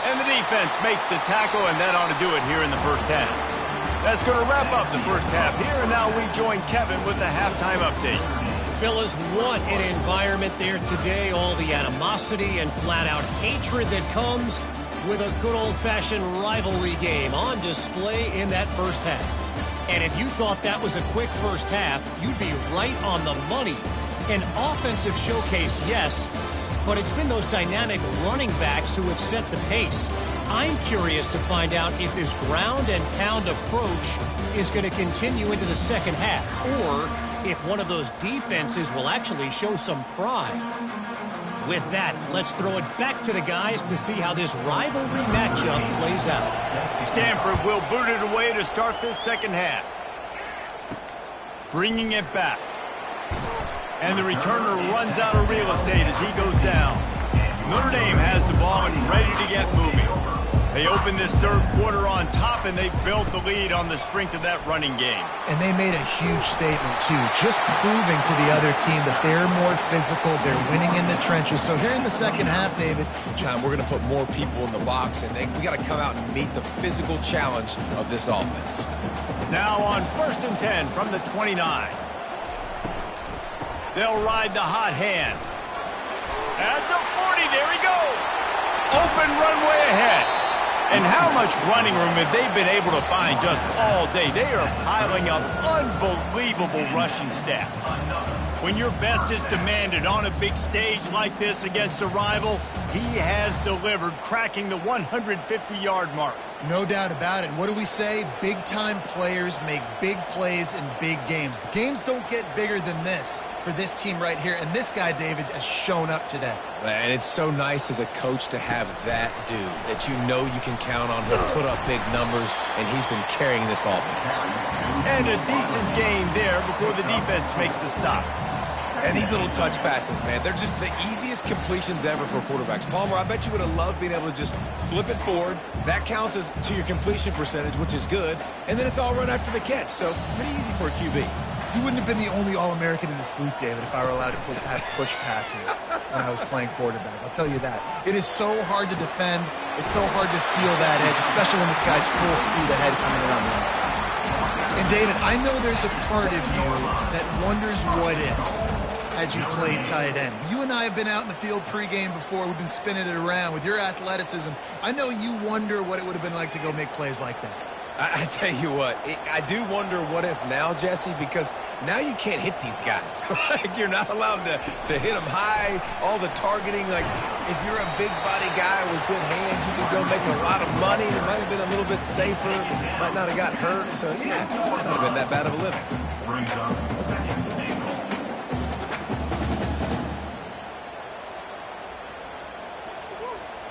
And the defense makes the tackle, and that ought to do it here in the first half. That's going to wrap up the first half here, and now we join Kevin with the halftime update. Fellas, what an environment there today. All the animosity and flat-out hatred that comes with a good old-fashioned rivalry game on display in that first half. And if you thought that was a quick first half, you'd be right on the money. An offensive showcase, yes, but it's been those dynamic running backs who have set the pace. I'm curious to find out if this ground and pound approach is going to continue into the second half, or if one of those defenses will actually show some pride. With that, let's throw it back to the guys to see how this rivalry matchup plays out. Stanford will boot it away to start this second half. Bringing it back. And the returner runs out of real estate as he goes down. Notre Dame has the ball and ready to get moving. They open this third quarter on top, and they built the lead on the strength of that running game. And they made a huge statement, too, just proving to the other team that they're more physical, they're winning in the trenches. So here in the second half, David, John, we're going to put more people in the box, and we got to come out and meet the physical challenge of this offense. Now on 1st and 10 from the 29. They'll ride the hot hand. At the 40, there he goes. Open runway ahead. And how much running room have they been able to find just all day? They are piling up unbelievable rushing stats. When your best is demanded on a big stage like this against a rival, he has delivered, cracking the 150-yard mark. No doubt about it. What do we say? Big-time players make big plays in big games. The games don't get bigger than this for this team right here, and this guy, David, has shown up today. And it's so nice as a coach to have that dude that you know you can count on. He'll put up big numbers, and he's been carrying this offense. And a decent gain there before the defense makes the stop. And these little touch passes, man, they're just the easiest completions ever for quarterbacks. Palmer, I bet you would have loved being able to just flip it forward. That counts as to your completion percentage, which is good. And then it's all run after the catch, so pretty easy for a QB. You wouldn't have been the only All-American in this booth, David, if I were allowed to have push passes when I was playing quarterback. I'll tell you that. It is so hard to defend. It's so hard to seal that edge, especially when this guy's full speed ahead coming around the outside. And, David, I know there's a part of you that wonders what if had you played tight end. You and I have been out in the field pregame before. We've been spinning it around. With your athleticism, I know you wonder what it would have been like to go make plays like that. I tell you what, I do wonder what if now, Jesse, because now you can't hit these guys. Like, you're not allowed to hit them high, all the targeting. Like, if you're a big body guy with good hands, you can go make a lot of money. It might have been a little bit safer. Might not have got hurt. So, yeah, it might not have been that bad of a living.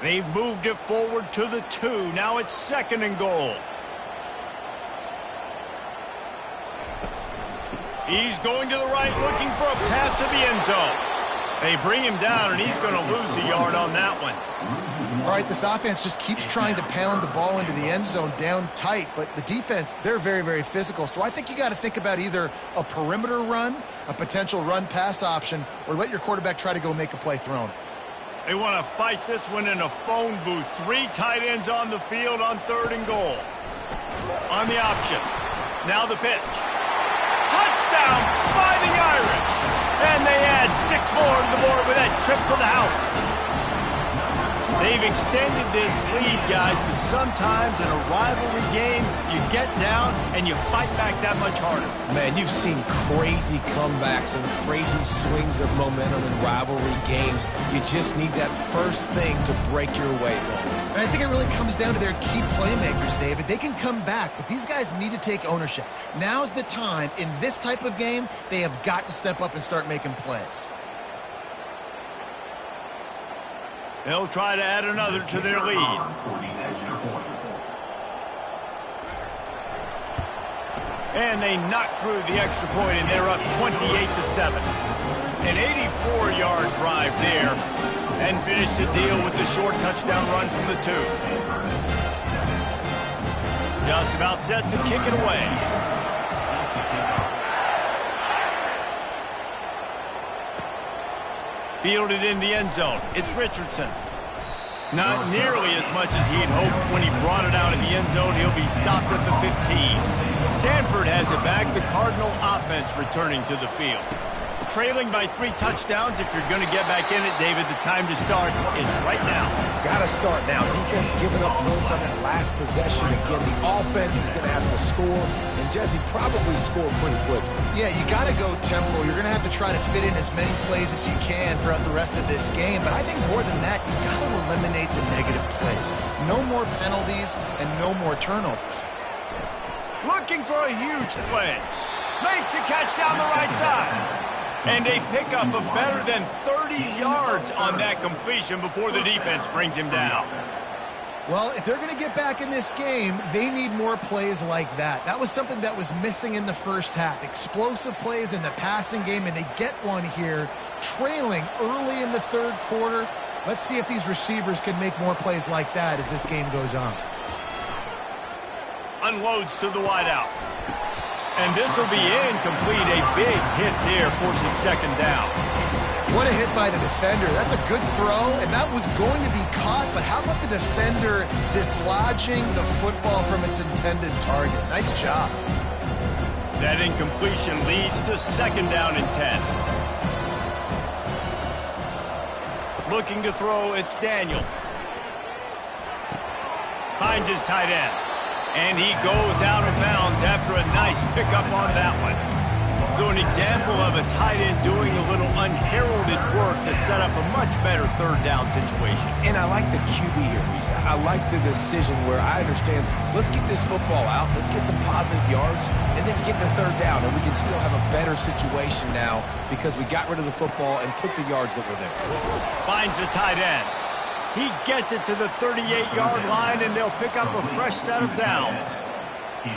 They've moved it forward to the 2. Now it's 2nd and goal. He's going to the right, looking for a path to the end zone. They bring him down, and he's going to lose a yard on that one. All right, this offense just keeps trying to pound the ball into the end zone down tight, but the defense, they're very, very physical. So I think you got to think about either a perimeter run, a potential run-pass option, or let your quarterback try to go make a play thrown. They want to fight this one in a phone booth. 3 tight ends on the field on 3rd and goal. On the option. Now the pitch. Touchdown, Fighting Irish. And they add 6 more to the board with that trip to the house. They've extended this lead, guys, but sometimes in a rivalry game, you get down and you fight back that much harder. Man, you've seen crazy comebacks and crazy swings of momentum in rivalry games. You just need that first thing to break your way, Paul. And I think it really comes down to their key playmakers, David. They can come back, but these guys need to take ownership. Now's the time. In this type of game, they have got to step up and start making plays. They'll try to add another to their lead. And they knocked through the extra point, and they're up 28-7. An 84-yard drive there, and finished the deal with the short touchdown run from the 2. Just about set to kick it away. Fielded in the end zone. It's Richardson. Not nearly as much as he'd hoped when he brought it out of the end zone. He'll be stopped at the 15. Stanford has it back. The Cardinal offense returning to the field. Trailing by 3 touchdowns. If you're going to get back in it, David, the time to start is right now. Got to start now. Defense giving up points on that last possession. Again, the offense is going to have to score, and Jesse probably score pretty quickly. Yeah, you got to go tempo. You're going to have to try to fit in as many plays as you can throughout the rest of this game. But I think more than that, you got to eliminate the negative plays. No more penalties and no more turnovers. Looking for a huge play. Makes the catch down the right side. And they pick up a better than 30 yards on that completion before the defense brings him down. Well, if they're going to get back in this game, they need more plays like that. That was something that was missing in the first half. Explosive plays in the passing game, and they get one here, trailing early in the third quarter. Let's see if these receivers can make more plays like that as this game goes on. Unloads to the wideout. And this will be incomplete. A big hit there forces second down. What a hit by the defender. That's a good throw, and that was going to be caught, but how about the defender dislodging the football from its intended target? Nice job. That incompletion leads to second down and 10. Looking to throw, it's Daniels. Finds his tight end. And he goes out of bounds after a nice pickup on that one. So an example of a tight end doing a little unheralded work to set up a much better third down situation. And I like the QB here, Reese. I like the decision where I understand, let's get this football out, let's get some positive yards, and then get to third down, and we can still have a better situation now because we got rid of the football and took the yards that were there. Finds the tight end. He gets it to the 38-yard line, and they'll pick up a fresh set of downs.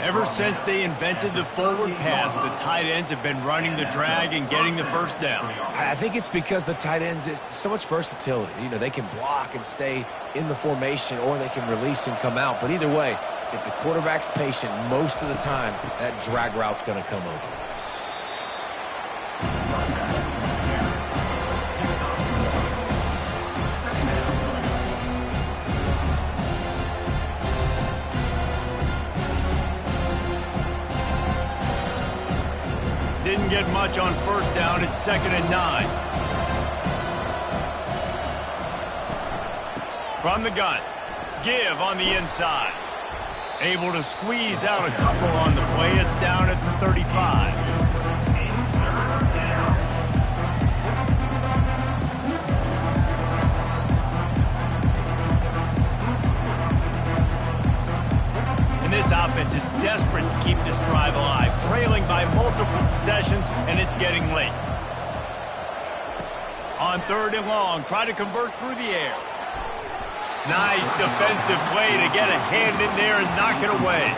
Ever since they invented the forward pass, the tight ends have been running the drag and getting the first down. I think it's because the tight ends is so much versatility. You know, they can block and stay in the formation, or they can release and come out. But either way, if the quarterback's patient, most of the time, that drag route's going to come over. Didn't get much on first down. It's 2nd and 9. From the gun. Give on the inside. Able to squeeze out a couple on the play. It's down at the 35. And this offense is desperate to keep this drive alive, trailing by multiple possessions, and it's getting late. On 3rd and long, try to convert through the air. Nice defensive play to get a hand in there and knock it away.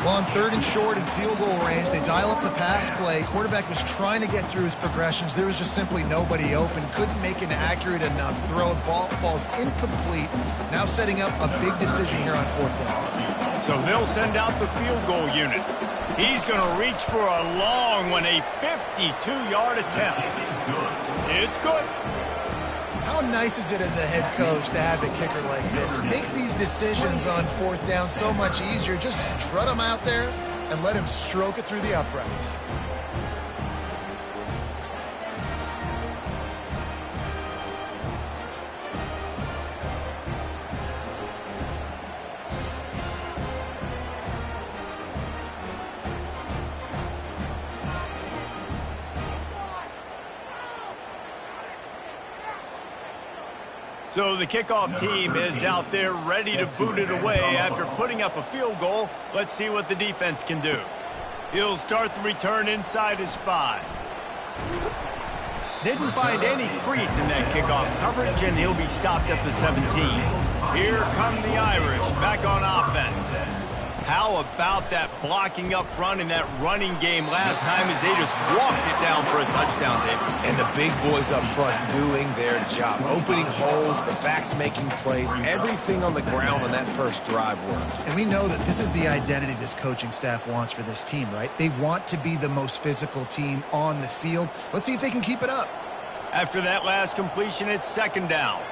Well, on 3rd and short and field goal range, they dial up the pass play. Quarterback was trying to get through his progressions. There was just simply nobody open. Couldn't make an accurate enough throw. Ball falls incomplete. Now setting up a big decision here on 4th down. So they'll send out the field goal unit. He's going to reach for a long one, a 52-yard attempt. It's good. How nice is it as a head coach to have a kicker like this? It makes these decisions on 4th down so much easier. Just strut him out there and let him stroke it through the uprights. So the kickoff team is out there ready to boot it away after putting up a field goal. Let's see what the defense can do. He'll start the return inside his 5. Didn't find any crease in that kickoff coverage, and he'll be stopped at the 17. Here come the Irish back on offense. How about that blocking up front in that running game last time as they just walked it down for a touchdown, David? And the big boys up front doing their job. Opening holes, the backs making plays. Everything on the ground on that first drive worked. And we know that this is the identity this coaching staff wants for this team, right? They want to be the most physical team on the field. Let's see if they can keep it up. After that last completion, it's second down.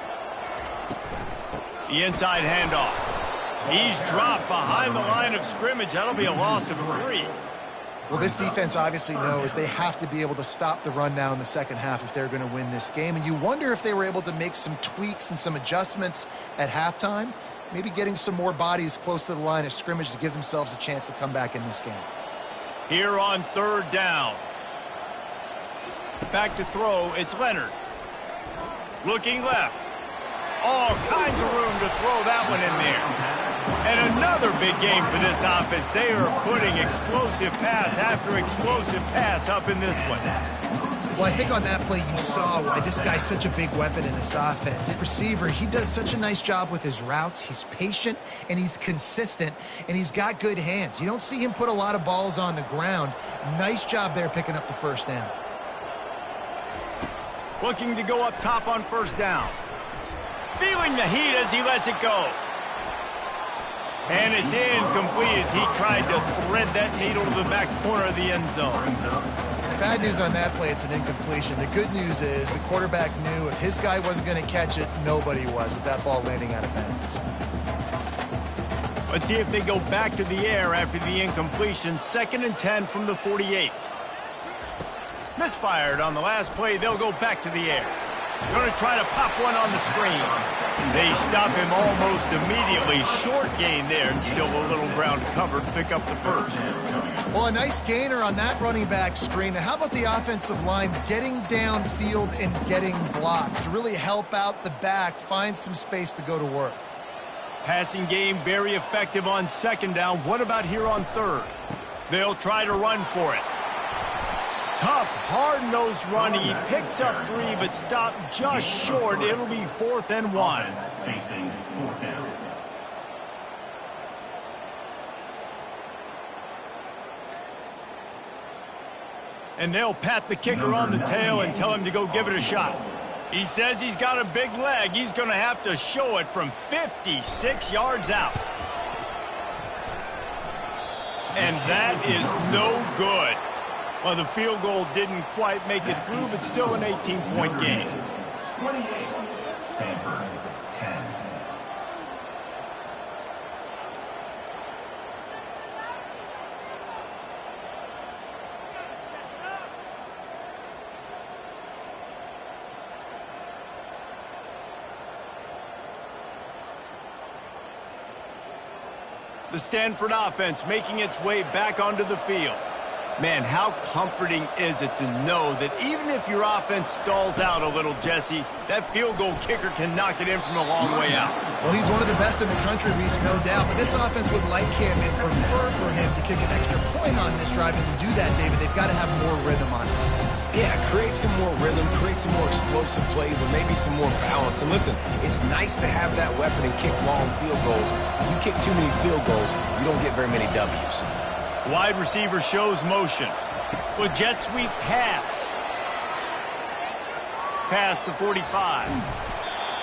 The inside handoff. He's dropped behind the line of scrimmage. That'll be a loss of 3. Well, this defense obviously knows they have to be able to stop the run now in the second half if they're going to win this game. And you wonder if they were able to make some tweaks and some adjustments at halftime, maybe getting some more bodies close to the line of scrimmage to give themselves a chance to come back in this game. Here on third down. Back to throw, it's Leonard. Looking left. All kinds of room to throw that one in there. And another big game for this offense. They are putting explosive pass after explosive pass up in this one. Well, I think on that play you saw why this guy's such a big weapon in this offense. At receiver, he does such a nice job with his routes. He's patient, and he's consistent, and he's got good hands. You don't see him put a lot of balls on the ground. Nice job there picking up the first down. Looking to go up top on first down. Feeling the heat as he lets it go. And it's incomplete as he tried to thread that needle to the back corner of the end zone. Bad news on that play, it's an incompletion. The good news is the quarterback knew if his guy wasn't going to catch it, nobody was with that ball landing out of bounds. Let's see if they go back to the air after the incompletion. 2nd and 10 from the 48. Misfired on the last play. They'll go back to the air. Going to try to pop one on the screen. They stop him almost immediately. Short gain there, and still a little ground covered. Pick up the first. Well, a nice gainer on that running back screen. Now, how about the offensive line getting downfield and getting blocks to really help out the back, find some space to go to work? Passing game very effective on second down. What about here on third? They'll try to run for it. Tough, hard-nosed run. He picks up 3, but stopped just short. It'll be 4th and 1. Facing 4th down. And they'll pat the kicker on the tail and tell him to go give it a shot. He says he's got a big leg. He's going to have to show it from 56 yards out. And that is no good. Well, the field goal didn't quite make it through, but still an 18-point game. 28, Stanford 10. The Stanford offense making its way back onto the field. Man, how comforting is it to know that even if your offense stalls out a little, Jesse, that field goal kicker can knock it in from a long way out. Well, he's one of the best in the country, Reese, no doubt. But this offense would like him and prefer for him to kick an extra point on this drive. And to do that, David, they've got to have more rhythm on offense. Yeah, create some more rhythm, create some more explosive plays, and maybe some more balance. And listen, it's nice to have that weapon and kick long field goals. If you kick too many field goals, you don't get very many W's. Wide receiver shows motion. With jet sweep pass. Pass to 45.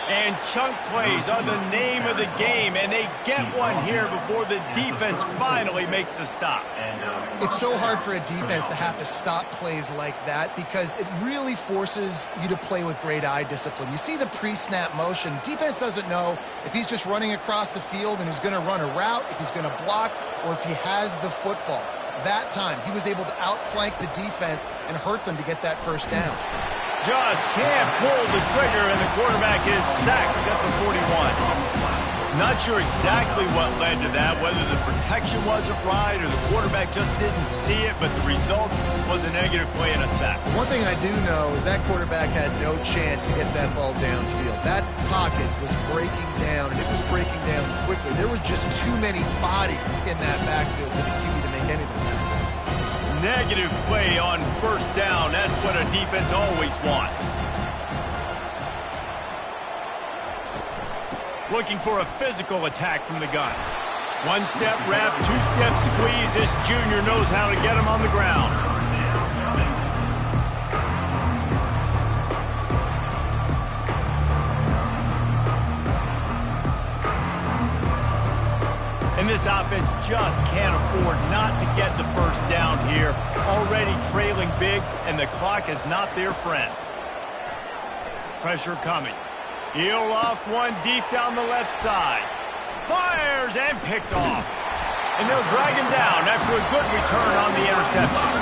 And chunk plays are the name of the game, and they get one here before the defense finally makes the stop. It's so hard for a defense to have to stop plays like that because it really forces you to play with great eye discipline. You see the pre-snap motion. Defense doesn't know if he's just running across the field and he's going to run a route, if he's going to block, or if he has the football. That time, he was able to outflank the defense and hurt them to get that first down. Just can't pull the trigger, and the quarterback is sacked at the 41. Not sure exactly what led to that, whether the protection wasn't right or the quarterback just didn't see it, but the result was a negative play and a sack. One thing I do know is that quarterback had no chance to get that ball downfield. That pocket was breaking down, and it was breaking down quickly. There were just too many bodies in that backfield for the QB to make anything happen. Negative play on first down. That's what a defense always wants. Looking for a physical attack from the gun. One-step wrap, two-step squeeze. This junior knows how to get him on the ground. And this offense just can't afford not to get the first down here. Already trailing big, and the clock is not their friend. Pressure coming. He'll loft one deep down the left side. Fires and picked off. And they'll drag him down after a good return on the interception.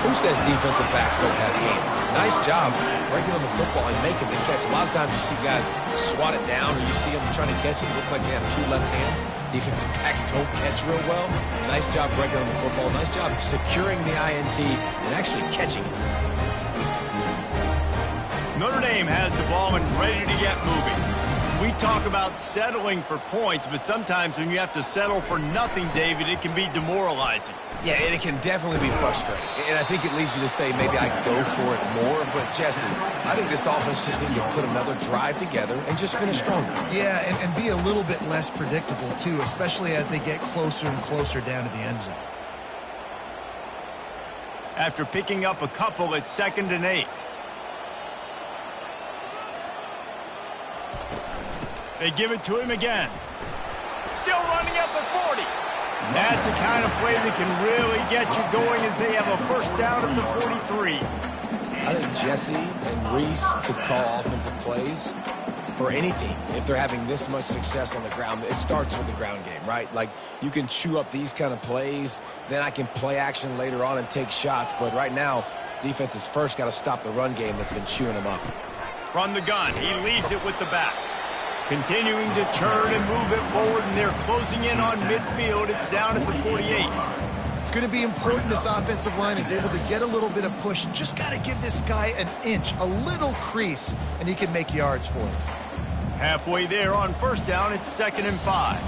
Who says defensive backs don't have hands? Nice job breaking on the football and making the catch. A lot of times you see guys swat it down or you see them trying to catch it. It looks like they have two left hands. Defensive backs don't catch real well. Nice job breaking on the football. Nice job securing the INT and actually catching it. Notre Dame has the ball and ready to get moving. We talk about settling for points, but sometimes when you have to settle for nothing, David, it can be demoralizing. Yeah, and it can definitely be frustrating. And I think it leads you to say maybe I go for it more. But, Jesse, I think this offense just needs to put another drive together and just finish stronger. Yeah, and be a little bit less predictable, too, especially as they get closer and closer down to the end zone. After picking up a couple, it's 2nd and 8. They give it to him again. Still running at the 40. That's the kind of play that can really get you going as they have a first down at the 43. I think Jesse and Reese could call offensive plays for any team. If they're having this much success on the ground, it starts with the ground game, right? Like, you can chew up these kind of plays, then I can play action later on and take shots. But right now, defense has first got to stop the run game that's been chewing them up. From the gun, he leaves it with the back. Continuing to churn and move it forward, and they're closing in on midfield. It's down at the 48. It's going to be important this offensive line is able to get a little bit of push. Just got to give this guy an inch, a little crease, and he can make yards for it. Halfway there on first down, it's 2nd and 5.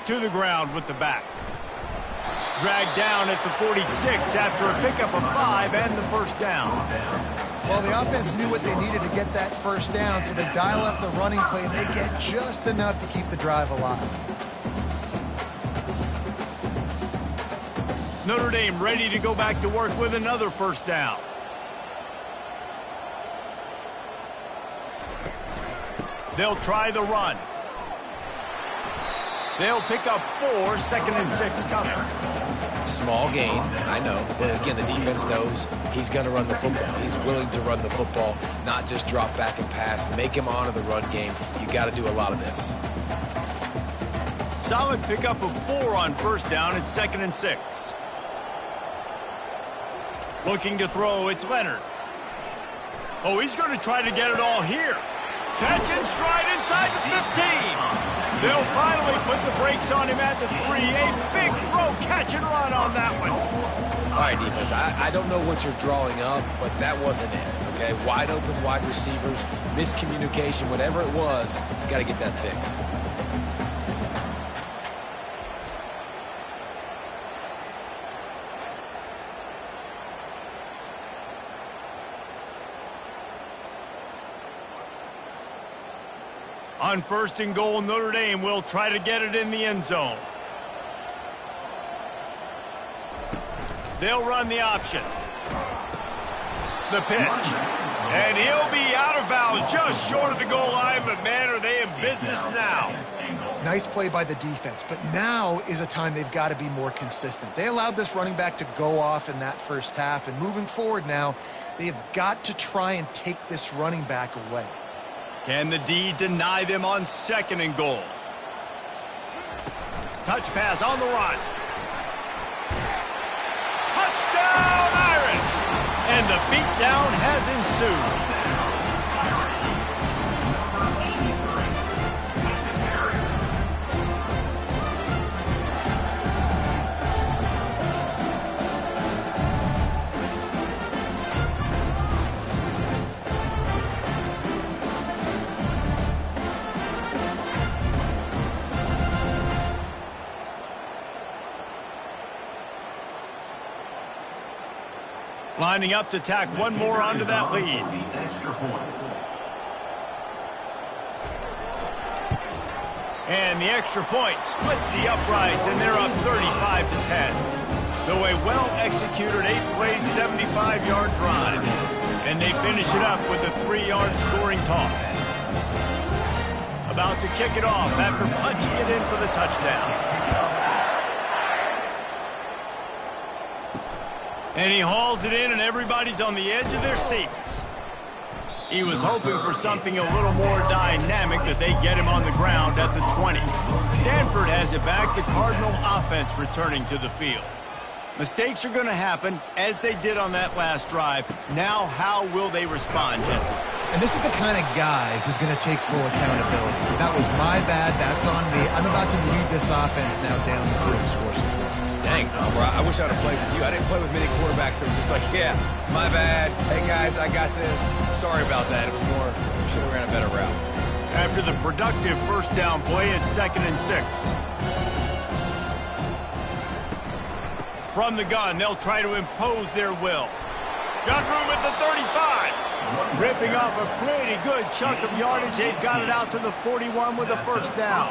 To the ground with the back. Dragged down at the 46 after a pickup of 5 and the first down. Well, the offense knew what they needed to get that first down, so they dial up the running play, and they get just enough to keep the drive alive. Notre Dame ready to go back to work with another first down. They'll try the run. They'll pick up 4, 2nd and 6 coming. Small gain, I know. But again, the defense knows he's going to run the football. He's willing to run the football, not just drop back and pass. Make him honor the run game. You got to do a lot of this. Solid pickup of 4 on first down. It's 2nd and 6. Looking to throw, it's Leonard. Oh, he's going to try to get it all here. Catch and stride inside the 15. They'll finally put the brakes on him at the 3. A big throw, catch and run on that one. All right, defense, I don't know what you're drawing up, but that wasn't it, okay? Wide open wide receivers, miscommunication, whatever it was, you got to get that fixed. On 1st and goal, Notre Dame will try to get it in the end zone. They'll run the option. The pitch. And he'll be out of bounds just short of the goal line, but man, are they in business now. Nice play by the defense, but now is a time they've got to be more consistent. They allowed this running back to go off in that first half, and moving forward now, they've got to try and take this running back away. Can the D deny them on 2nd and goal? Touch pass on the run. Touchdown, Iron! And the beatdown has ensued. Lining up to tack one more onto that lead. And the extra point splits the uprights, and they're up 35-10. So a well-executed 8-play, 75-yard drive. And they finish it up with a 3-yard scoring toss. About to kick it off after punching it in for the touchdown. And he hauls it in, and everybody's on the edge of their seats. He was hoping for something a little more dynamic, that they get him on the ground at the 20. Stanford has it back, the Cardinal offense returning to the field. Mistakes are going to happen, as they did on that last drive. Now, how will they respond, Jesse? And this is the kind of guy who's going to take full accountability. That was my bad. That's on me. I'm about to lead this offense now down the field and score some points. Dang, Palmer, I wish I'd have played with you. I didn't play with many quarterbacks that were just like, yeah, my bad. Hey, guys, I got this. Sorry about that. It was more, we should have ran a better route. After the productive first down play, it's 2nd and 6. From the gun, they'll try to impose their will. Got room at the 35. Ripping off a pretty good chunk of yardage. They've got it out to the 41 with a first down.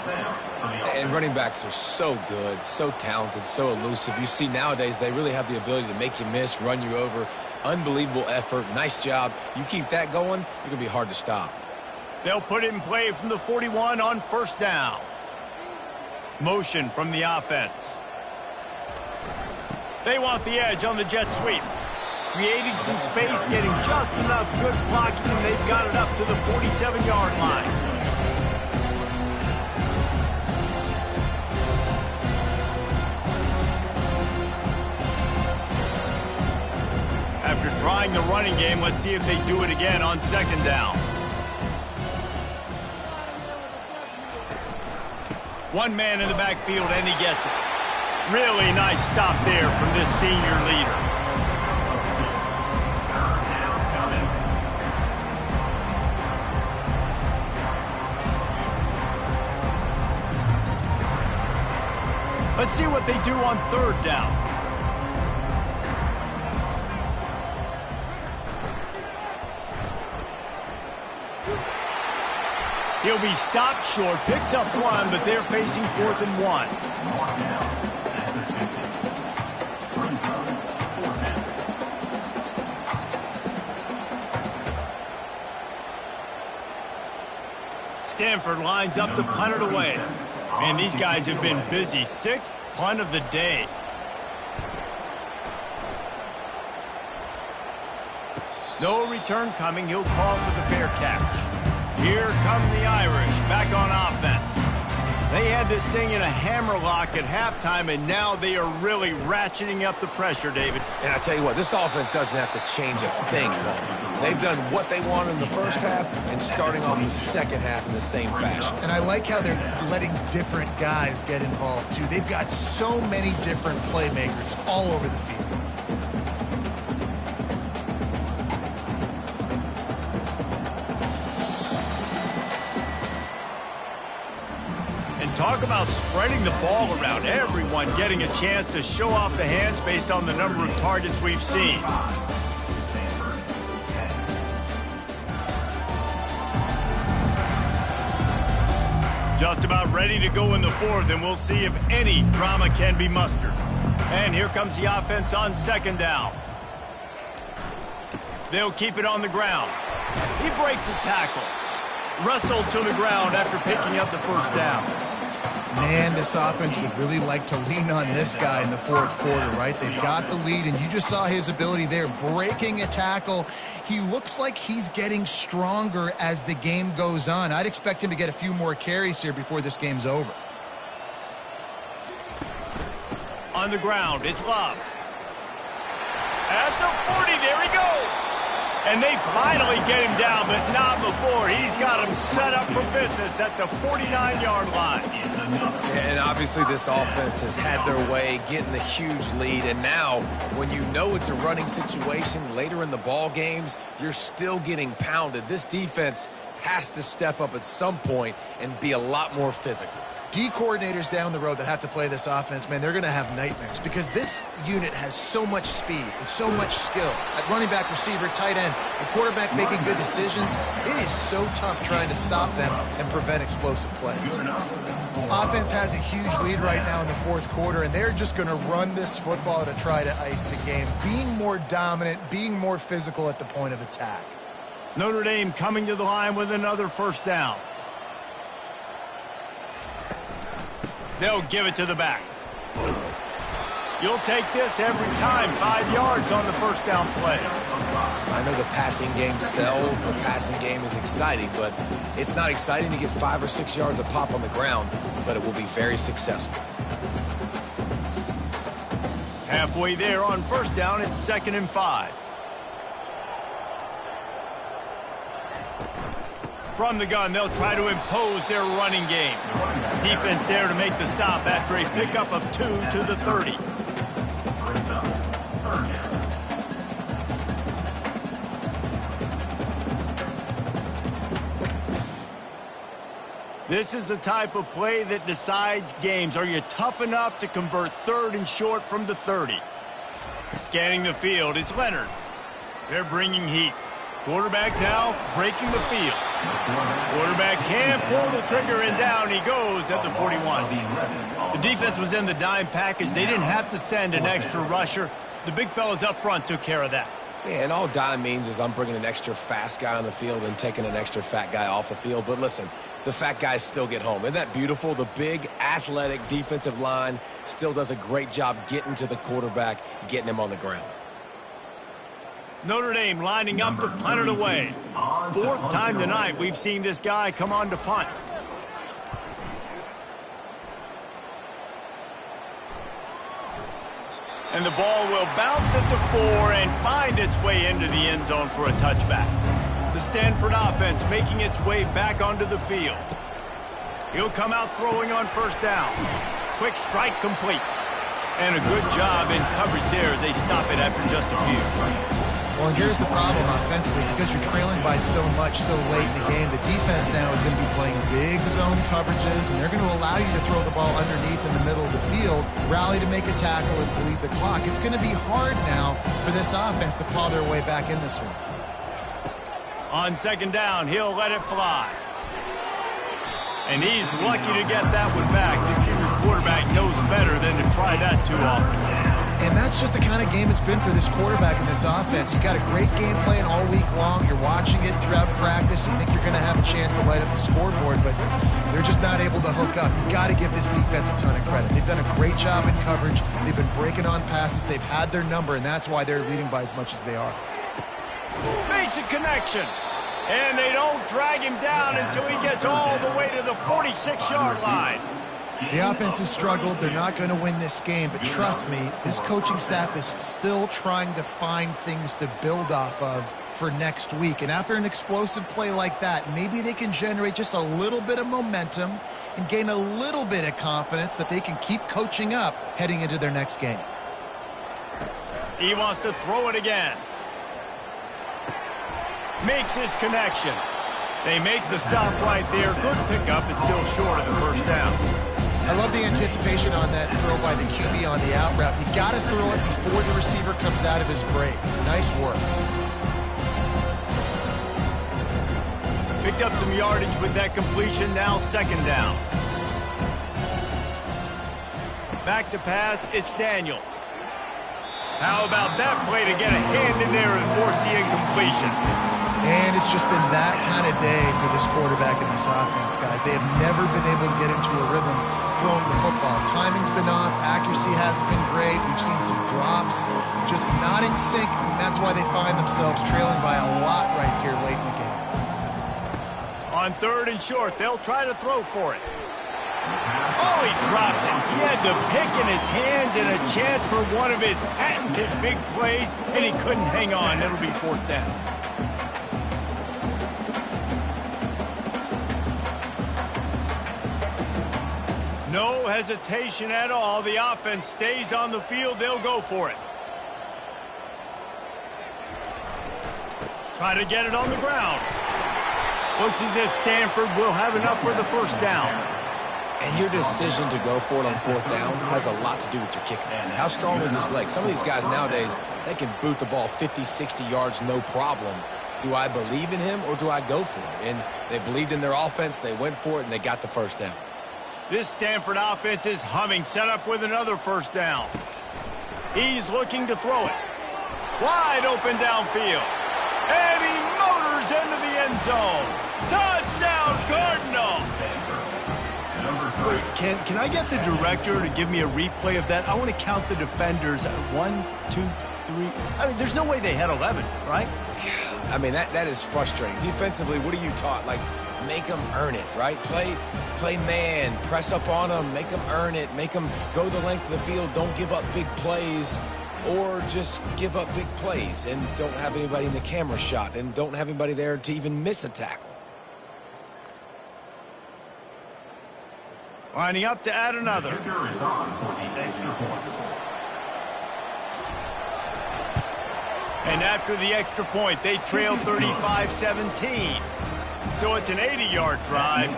And running backs are so good, so talented, so elusive. You see nowadays they really have the ability to make you miss, run you over. Unbelievable effort. Nice job. You keep that going, you're going to be hard to stop. They'll put it in play from the 41 on first down. Motion from the offense. They want the edge on the jet sweep. Creating some space, getting just enough good blocking, and they've got it up to the 47-yard line. After trying the running game, let's see if they do it again on second down. One man in the backfield, and he gets it. Really nice stop there from this senior leader. Let's see what they do on third down. He'll be stopped short, picks up one, but they're facing 4th and 1. Stanford lines up to punt it away. Man, these guys have been busy. 6th punt of the day. No return coming. He'll call for the fair catch. Here come the Irish back on offense. They had this thing in a hammerlock at halftime, and now they are really ratcheting up the pressure, David. And I tell you what, this offense doesn't have to change a thing, Paul. They've done what they want in the first half and starting off the second half in the same fashion. And I like how they're letting different guys get involved, too. They've got so many different playmakers all over the field. Talk about spreading the ball around. Everyone getting a chance to show off the hands based on the number of targets we've seen. Just about ready to go in the 4th, and we'll see if any drama can be mustered. And here comes the offense on second down. They'll keep it on the ground. He breaks a tackle. Wrestled to the ground after picking up the first down. Man, this offense would really like to lean on this guy in the 4th quarter, right? They've got the lead, and you just saw his ability there, breaking a tackle. He looks like he's getting stronger as the game goes on. I'd expect him to get a few more carries here before this game's over. On the ground, it's Love. At the 40, there he goes. And they finally get him down, but not before. He's got him set up for business at the 49-yard line. And obviously this offense has had their way, getting the huge lead. And now, when you know it's a running situation later in the ball games, you're still getting pounded. This defense has to step up at some point and be a lot more physical. D coordinators down the road that have to play this offense, man, they're going to have nightmares because this unit has so much speed and so much skill. At running back, receiver, tight end, and quarterback making good decisions, it is so tough trying to stop them and prevent explosive plays. Offense has a huge lead right now in the fourth quarter, and they're just going to run this football to try to ice the game, being more dominant, being more physical at the point of attack. Notre Dame coming to the line with another first down. They'll give it to the back. You'll take this every time. 5 yards on the first down play. I know the passing game sells, the passing game is exciting, but it's not exciting to get 5 or 6 yards a pop on the ground, but it will be very successful. Halfway there on first down, it's 2nd and 5. From the gun, they'll try to impose their running game. Defense there to make the stop after a pickup of 2 to the 30. This is the type of play that decides games. Are you tough enough to convert 3rd and short from the 30? Scanning the field, it's Leonard. They're bringing heat. Quarterback now breaking the field. Quarterback can't pull the trigger, and down he goes at the 41. The defense was in the dime package. They didn't have to send an extra rusher. The big fellas up front took care of that. Yeah, and all dime means is I'm bringing an extra fast guy on the field and taking an extra fat guy off the field. But listen, the fat guys still get home. Isn't that beautiful? The big, athletic defensive line still does a great job getting to the quarterback, getting him on the ground. Notre Dame lining up to punt it away. 4th time tonight we've seen this guy come on to punt. And the ball will bounce at the 4 and find its way into the end zone for a touchback. The Stanford offense making its way back onto the field. He'll come out throwing on first down. Quick strike complete. And a good job in coverage there as they stop it after just a few. Well, and here's the problem offensively. Because you're trailing by so much so late in the game, the defense now is going to be playing big zone coverages, and they're going to allow you to throw the ball underneath in the middle of the field, rally to make a tackle, and bleed the clock. It's going to be hard now for this offense to claw their way back in this one. On 2nd down, he'll let it fly. And he's lucky to get that one back. This junior quarterback knows better than to try that too often. And that's just the kind of game it's been for this quarterback in this offense. You've got a great game plan all week long. You're watching it throughout practice. You think you're going to have a chance to light up the scoreboard, but they're just not able to hook up. You've got to give this defense a ton of credit. They've done a great job in coverage. They've been breaking on passes. They've had their number, and that's why they're leading by as much as they are. Makes a connection. And they don't drag him down until he gets all the way to the 46-yard line. The offense has struggled. They're not going to win this game, but trust me, his coaching staff is still trying to find things to build off of for next week. And after an explosive play like that, maybe they can generate just a little bit of momentum and gain a little bit of confidence that they can keep coaching up heading into their next game. He wants to throw it again. Makes his connection. They make the stop right there. Good pickup. It's still short of the first down. I love the anticipation on that throw by the QB on the out route. You got to throw it before the receiver comes out of his break. Nice work. Picked up some yardage with that completion. Now 2nd down. Back to pass. It's Daniels. How about that play to get a hand in there and force the incompletion? And it's just been that kind of day for this quarterback and this offense, guys. They have never been able to get into a rhythm throwing the football. Timing's been off. Accuracy hasn't been great. We've seen some drops. Just not in sync, and that's why they find themselves trailing by a lot right here late in the game. On 3rd and short, they'll try to throw for it. Oh, he dropped it. He had the pick in his hands and a chance for one of his patented big plays, and he couldn't hang on. It'll be 4th down. No hesitation at all. The offense stays on the field. They'll go for it. Try to get it on the ground. Looks as if Stanford will have enough for the first down. And your decision to go for it on 4th down has a lot to do with your kicker. How strong is his leg? Some of these guys nowadays, they can boot the ball 50, 60 yards, no problem. Do I believe in him or do I go for it? And they believed in their offense, they went for it, and they got the first down. This Stanford offense is humming, set up with another first down. He's looking to throw it. Wide open downfield. And he motors into the end zone. Touchdown, Cardinal! Wait, can I get the director to give me a replay of that? I want to count the defenders. 1, 2, 3. I mean, there's no way they had 11, right? I mean, that is frustrating. Defensively, what are you taught? Like, make them earn it, right? Play man, press up on them, make them earn it, make them go the length of the field, don't give up big plays, or just give up big plays and don't have anybody in the camera shot and don't have anybody there to even miss a tackle. Lining up to add another. The kicker is on for the extra point. And after the extra point, they trail 35-17. So it's an 80-yard drive,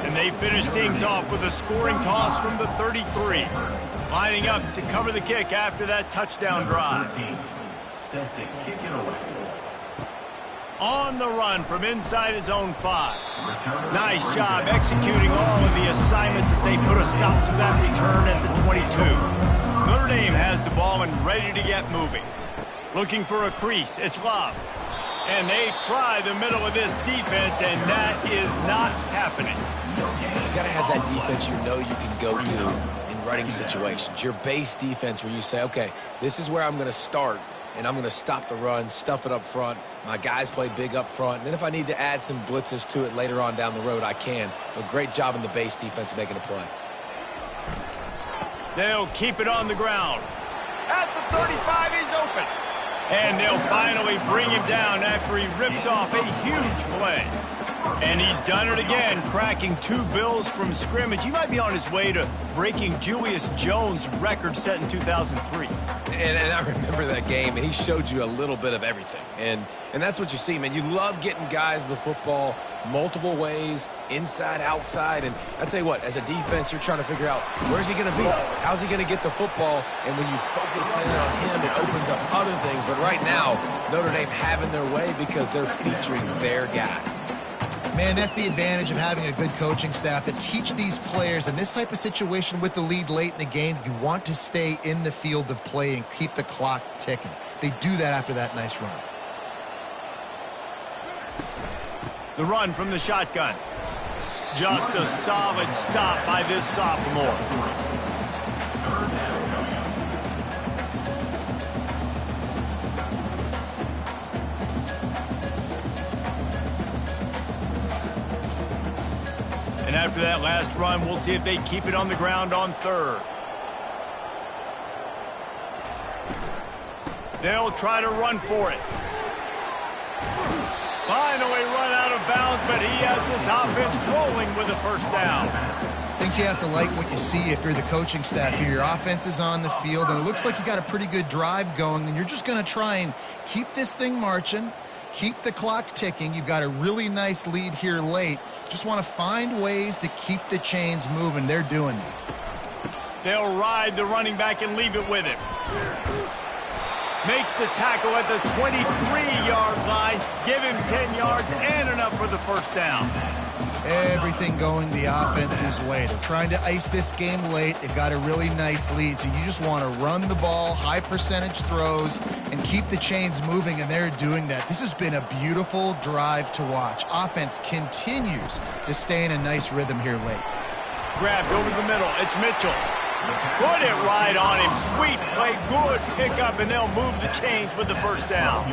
and they finish things off with a scoring toss from the 33. Lining up to cover the kick after that touchdown drive. 13, set to kick it away. On the run from inside his own 5. Nice job executing all of the assignments as they put a stop to that return at the 22. Notre Dame has the ball and ready to get moving. Looking for a crease. It's Love. And they try the middle of this defense, and that is not happening. You got to have that defense you know you can go to in running situations. Your base defense where you say, okay, this is where I'm going to start, and I'm going to stop the run, stuff it up front. My guys play big up front. And then if I need to add some blitzes to it later on down the road, I can. But great job in the base defense making a play. They'll keep it on the ground. At the 35, he's open. And they'll finally bring him down after he rips off a huge play. And he's done it again, cracking 2 Bills from scrimmage. He might be on his way to breaking Julius Jones' record set in 2003. And I remember that game, and he showed you a little bit of everything. And that's what you see, man. You love getting guys the football multiple ways, inside, outside. And I tell you what, as a defense, you're trying to figure out where's he going to be? How's he going to get the football? And when you focus in on him, it opens up other things. But right now, Notre Dame having their way because they're featuring their guy. Man, that's the advantage of having a good coaching staff that teach these players in this type of situation with the lead late in the game. You want to stay in the field of play and keep the clock ticking. They do that after that nice run. The run from the shotgun. Just a solid stop by this sophomore. And after that last run, we'll see if they keep it on the ground on 3rd. They'll try to run for it. Finally run out of bounds, but he has this offense rolling with a first down. I think you have to like what you see if you're the coaching staff here. Your offense is on the field, and it looks like you got a pretty good drive going, and you're just going to try and keep this thing marching, keep the clock ticking. You've got a really nice lead here late. Just want to find ways to keep the chains moving. They're doing that. They'll ride the running back and leave it with him. Makes the tackle at the 23-yard line. Give him 10 yards and enough for the first down. Everything going the offense's way. They're trying to ice this game late. They've got a really nice lead, so you just want to run the ball, high percentage throws, and keep the chains moving, and they're doing that. This has been a beautiful drive to watch. Offense continues to stay in a nice rhythm here late. Grabbed over the middle. It's Mitchell. Put it right on him. Sweet play. Good pickup, and they'll move the chains with the first down.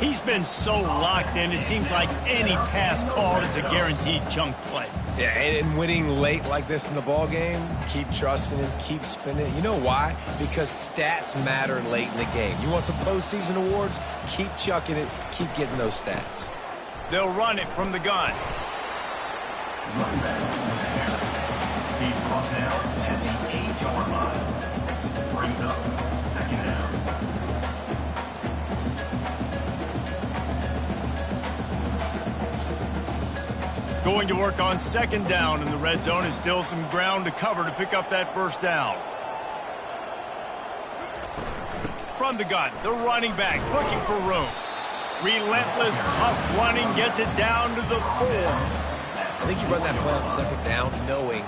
He's been so locked in, it seems like any pass called is a guaranteed chunk play. Yeah, and winning late like this in the ball game, keep trusting him, keep spinning. You know why? Because stats matter late in the game. You want some postseason awards? Keep chucking it, keep getting those stats. They'll run it from the gun. He's brought down at the 8-yard line. Brings up 2nd down. Going to work on 2nd down in the red zone, is still some ground to cover to pick up that first down. From the gun, the running back looking for room. Relentless, tough running, gets it down to the 4. I think you run that play on second down knowing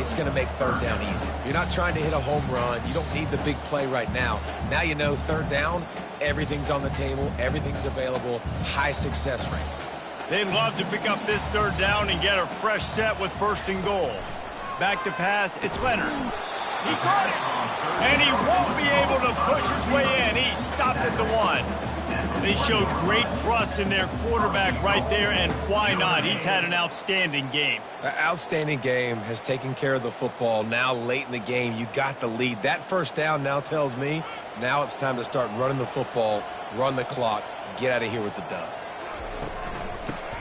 it's going to make third down easy. You're not trying to hit a home run. You don't need the big play right now. Now you know third down, everything's on the table, everything's available, high success rate. They'd love to pick up this third down and get a fresh set with first and goal. Back to pass, it's Leonard. He caught it, and he won't be able to push his way in. He stopped at the 1. They showed great trust in their quarterback right there, and why not? He's had an outstanding game. An outstanding game, has taken care of the football. Now late in the game, you got the lead. That first down now tells me now it's time to start running the football, run the clock, get out of here with the dub.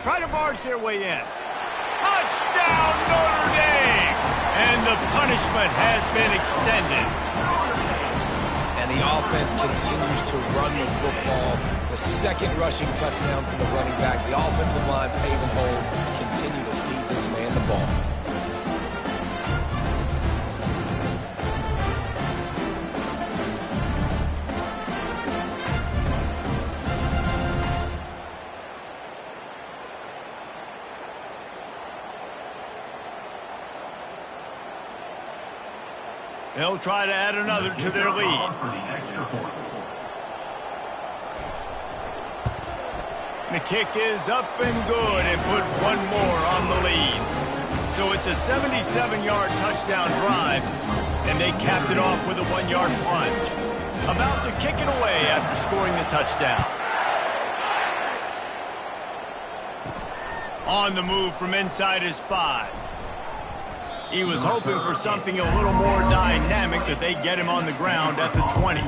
Try to barge their way in. Touchdown, Notre Dame! And the punishment has been extended. And the offense continues to run the football. The second rushing touchdown from the running back. The offensive line paving holes. Continue to feed this man the ball. They'll try to add another to their lead. The kick is up and good and put one more on the lead. So it's a 77-yard touchdown drive, and they capped it off with a 1-yard plunge. About to kick it away after scoring the touchdown. On the move from inside his 5. He was hoping for something a little more dynamic, that they get him on the ground at the 20.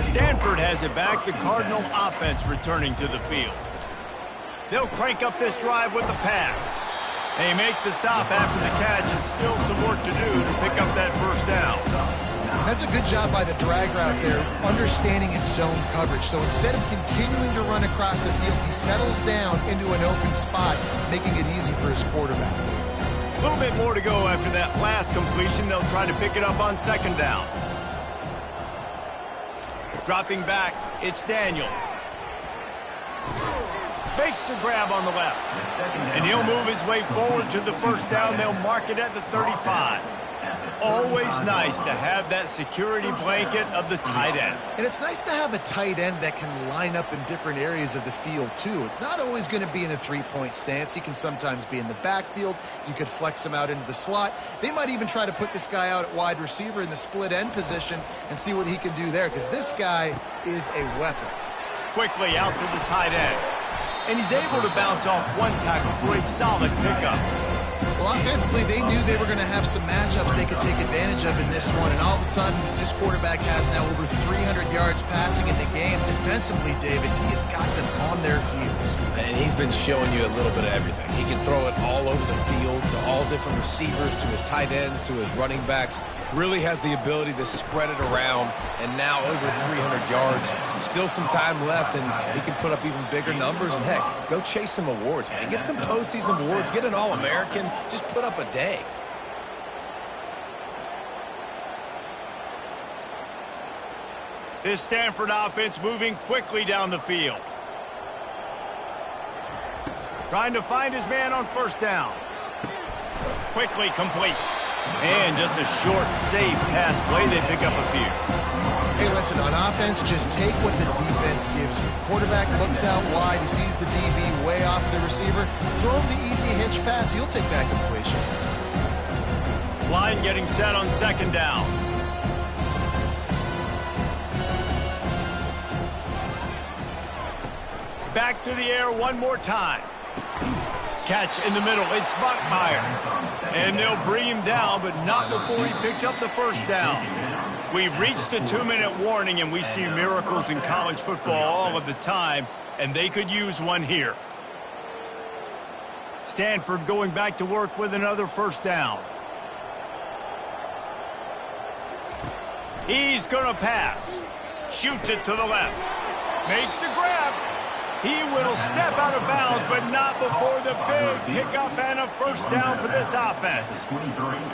Stanford has it back, the Cardinal offense returning to the field. They'll crank up this drive with the pass. They make the stop after the catch, and still some work to do to pick up that first down. That's a good job by the drag route there, understanding its zone coverage. So instead of continuing to run across the field, he settles down into an open spot, making it easy for his quarterback. A little bit more to go after that last completion. They'll try to pick it up on second down. Dropping back, it's Daniels. Makes the grab on the left. And he'll move his way forward to the first down. They'll mark it at the 35. Always nice to have that security blanket of the tight end. And it's nice to have a tight end that can line up in different areas of the field, too. It's not always going to be in a three-point stance. He can sometimes be in the backfield. You could flex him out into the slot. They might even try to put this guy out at wide receiver in the split end position and see what he can do there, because this guy is a weapon. Quickly out to the tight end. And he's able to bounce off one tackle for a solid pickup. Well, offensively, they knew they were going to have some matchups they could take advantage of in this one, and all of a sudden, this quarterback has now over 300 yards passing in the game. Defensively, David, he has got them on their heels. And he's been showing you a little bit of everything. He can throw it all over the field to all different receivers, to his tight ends, to his running backs. Really has the ability to spread it around, and now over 300 yards. Still some time left, and he can put up even bigger numbers. And heck, go chase some awards, man. Get some postseason awards. Get an All-American. Just put up a day. This Stanford offense moving quickly down the field. Trying to find his man on first down. Quickly complete. And just a short, safe pass play. They pick up a few. Hey, listen, on offense, just take what the defense gives you. Quarterback looks out wide. He sees the DB way off of the receiver. Throw him the easy hitch pass. He'll take that completion. Line getting set on second down. Back to the air one more time. Catch in the middle. It's Buckmeyer. And they'll bring him down, but not before he picks up the first down. We've reached the 2-minute warning, and we see miracles in college football all of the time, and they could use one here. Stanford going back to work with another first down. He's going to pass. Shoots it to the left. Makes the grab. He will step out of bounds, but not before the big pickup and a first down for this offense.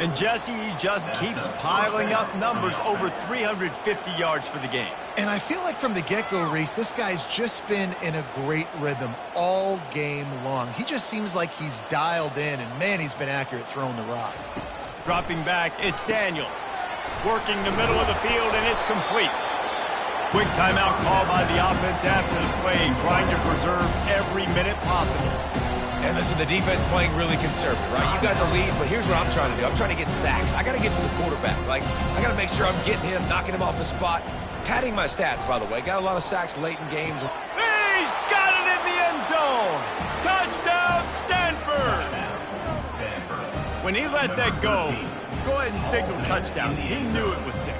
And Jesse, he just keeps piling up numbers, over 350 yards for the game. And I feel like from the get-go, Reese, this guy's just been in a great rhythm all game long. He just seems like he's dialed in, and man, he's been accurate throwing the rock. Dropping back, it's Daniels. Working the middle of the field, and it's complete. Quick timeout call by the offense after the play, trying to preserve every minute possible. And listen, the defense playing really conservative, right? You got the lead, but here's what I'm trying to do. I'm trying to get sacks. I got to get to the quarterback. Like, I got to make sure I'm getting him, knocking him off the spot. Padding my stats, by the way. Got a lot of sacks late in games. He's got it in the end zone. Touchdown, Stanford. When he let that go ahead and signal touchdown. He knew it was 6.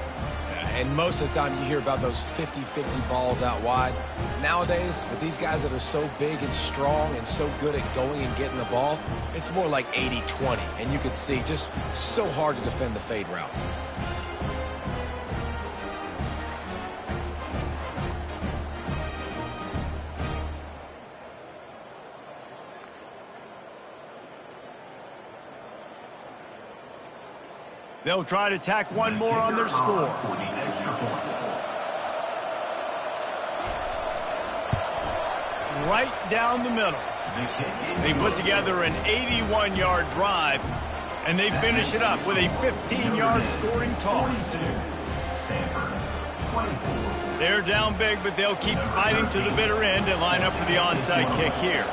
And most of the time you hear about those 50-50 balls out wide. Nowadays, with these guys that are so big and strong and so good at going and getting the ball, it's more like 80-20. And you can see just so hard to defend the fade route. They'll try to tack one more on their score. Right down the middle. They put together an 81-yard drive, and they finish it up with a 15-yard scoring toss. They're down big, but they'll keep fighting to the bitter end and line up for the onside kick here.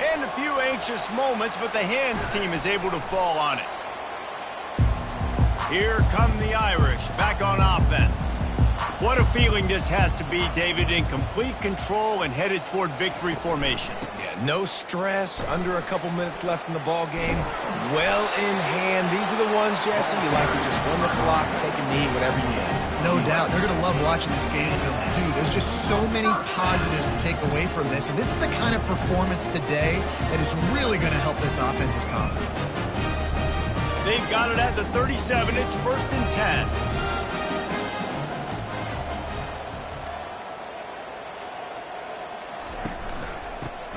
And a few anxious moments, but the hands team is able to fall on it. Here come the Irish, back on offense. What a feeling this has to be, David, in complete control and headed toward victory formation. Yeah, no stress, under a couple minutes left in the ball game. Well in hand. These are the ones, Jesse, you like to just run the clock, take a knee, whatever you want. No doubt. They're going to love watching this game film, too. There's just so many positives to take away from this. And this is the kind of performance today that is really going to help this offense's confidence. They've got it at the 37. It's 1st and 10.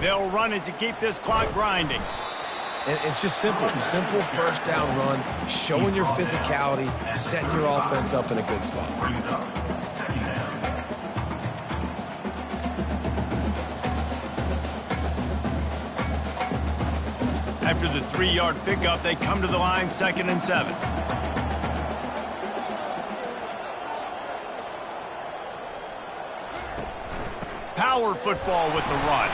They'll run it to keep this clock grinding. And it's just simple first down run, showing your physicality, setting your offense up in a good spot. After the 3-yard pickup, they come to the line 2nd and 7. Power football with the run.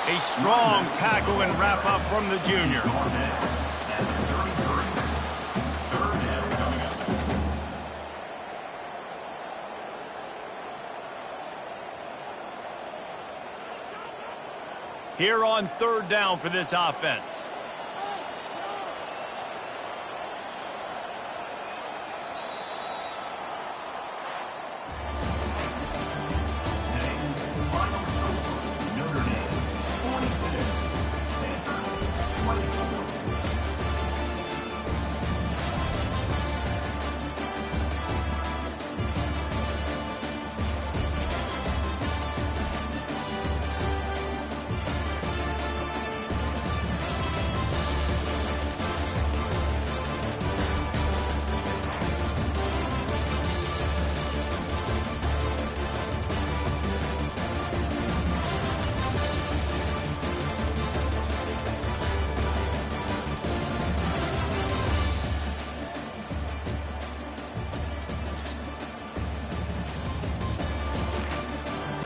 A strong tackle and wrap up from the junior. Here on 3rd down for this offense.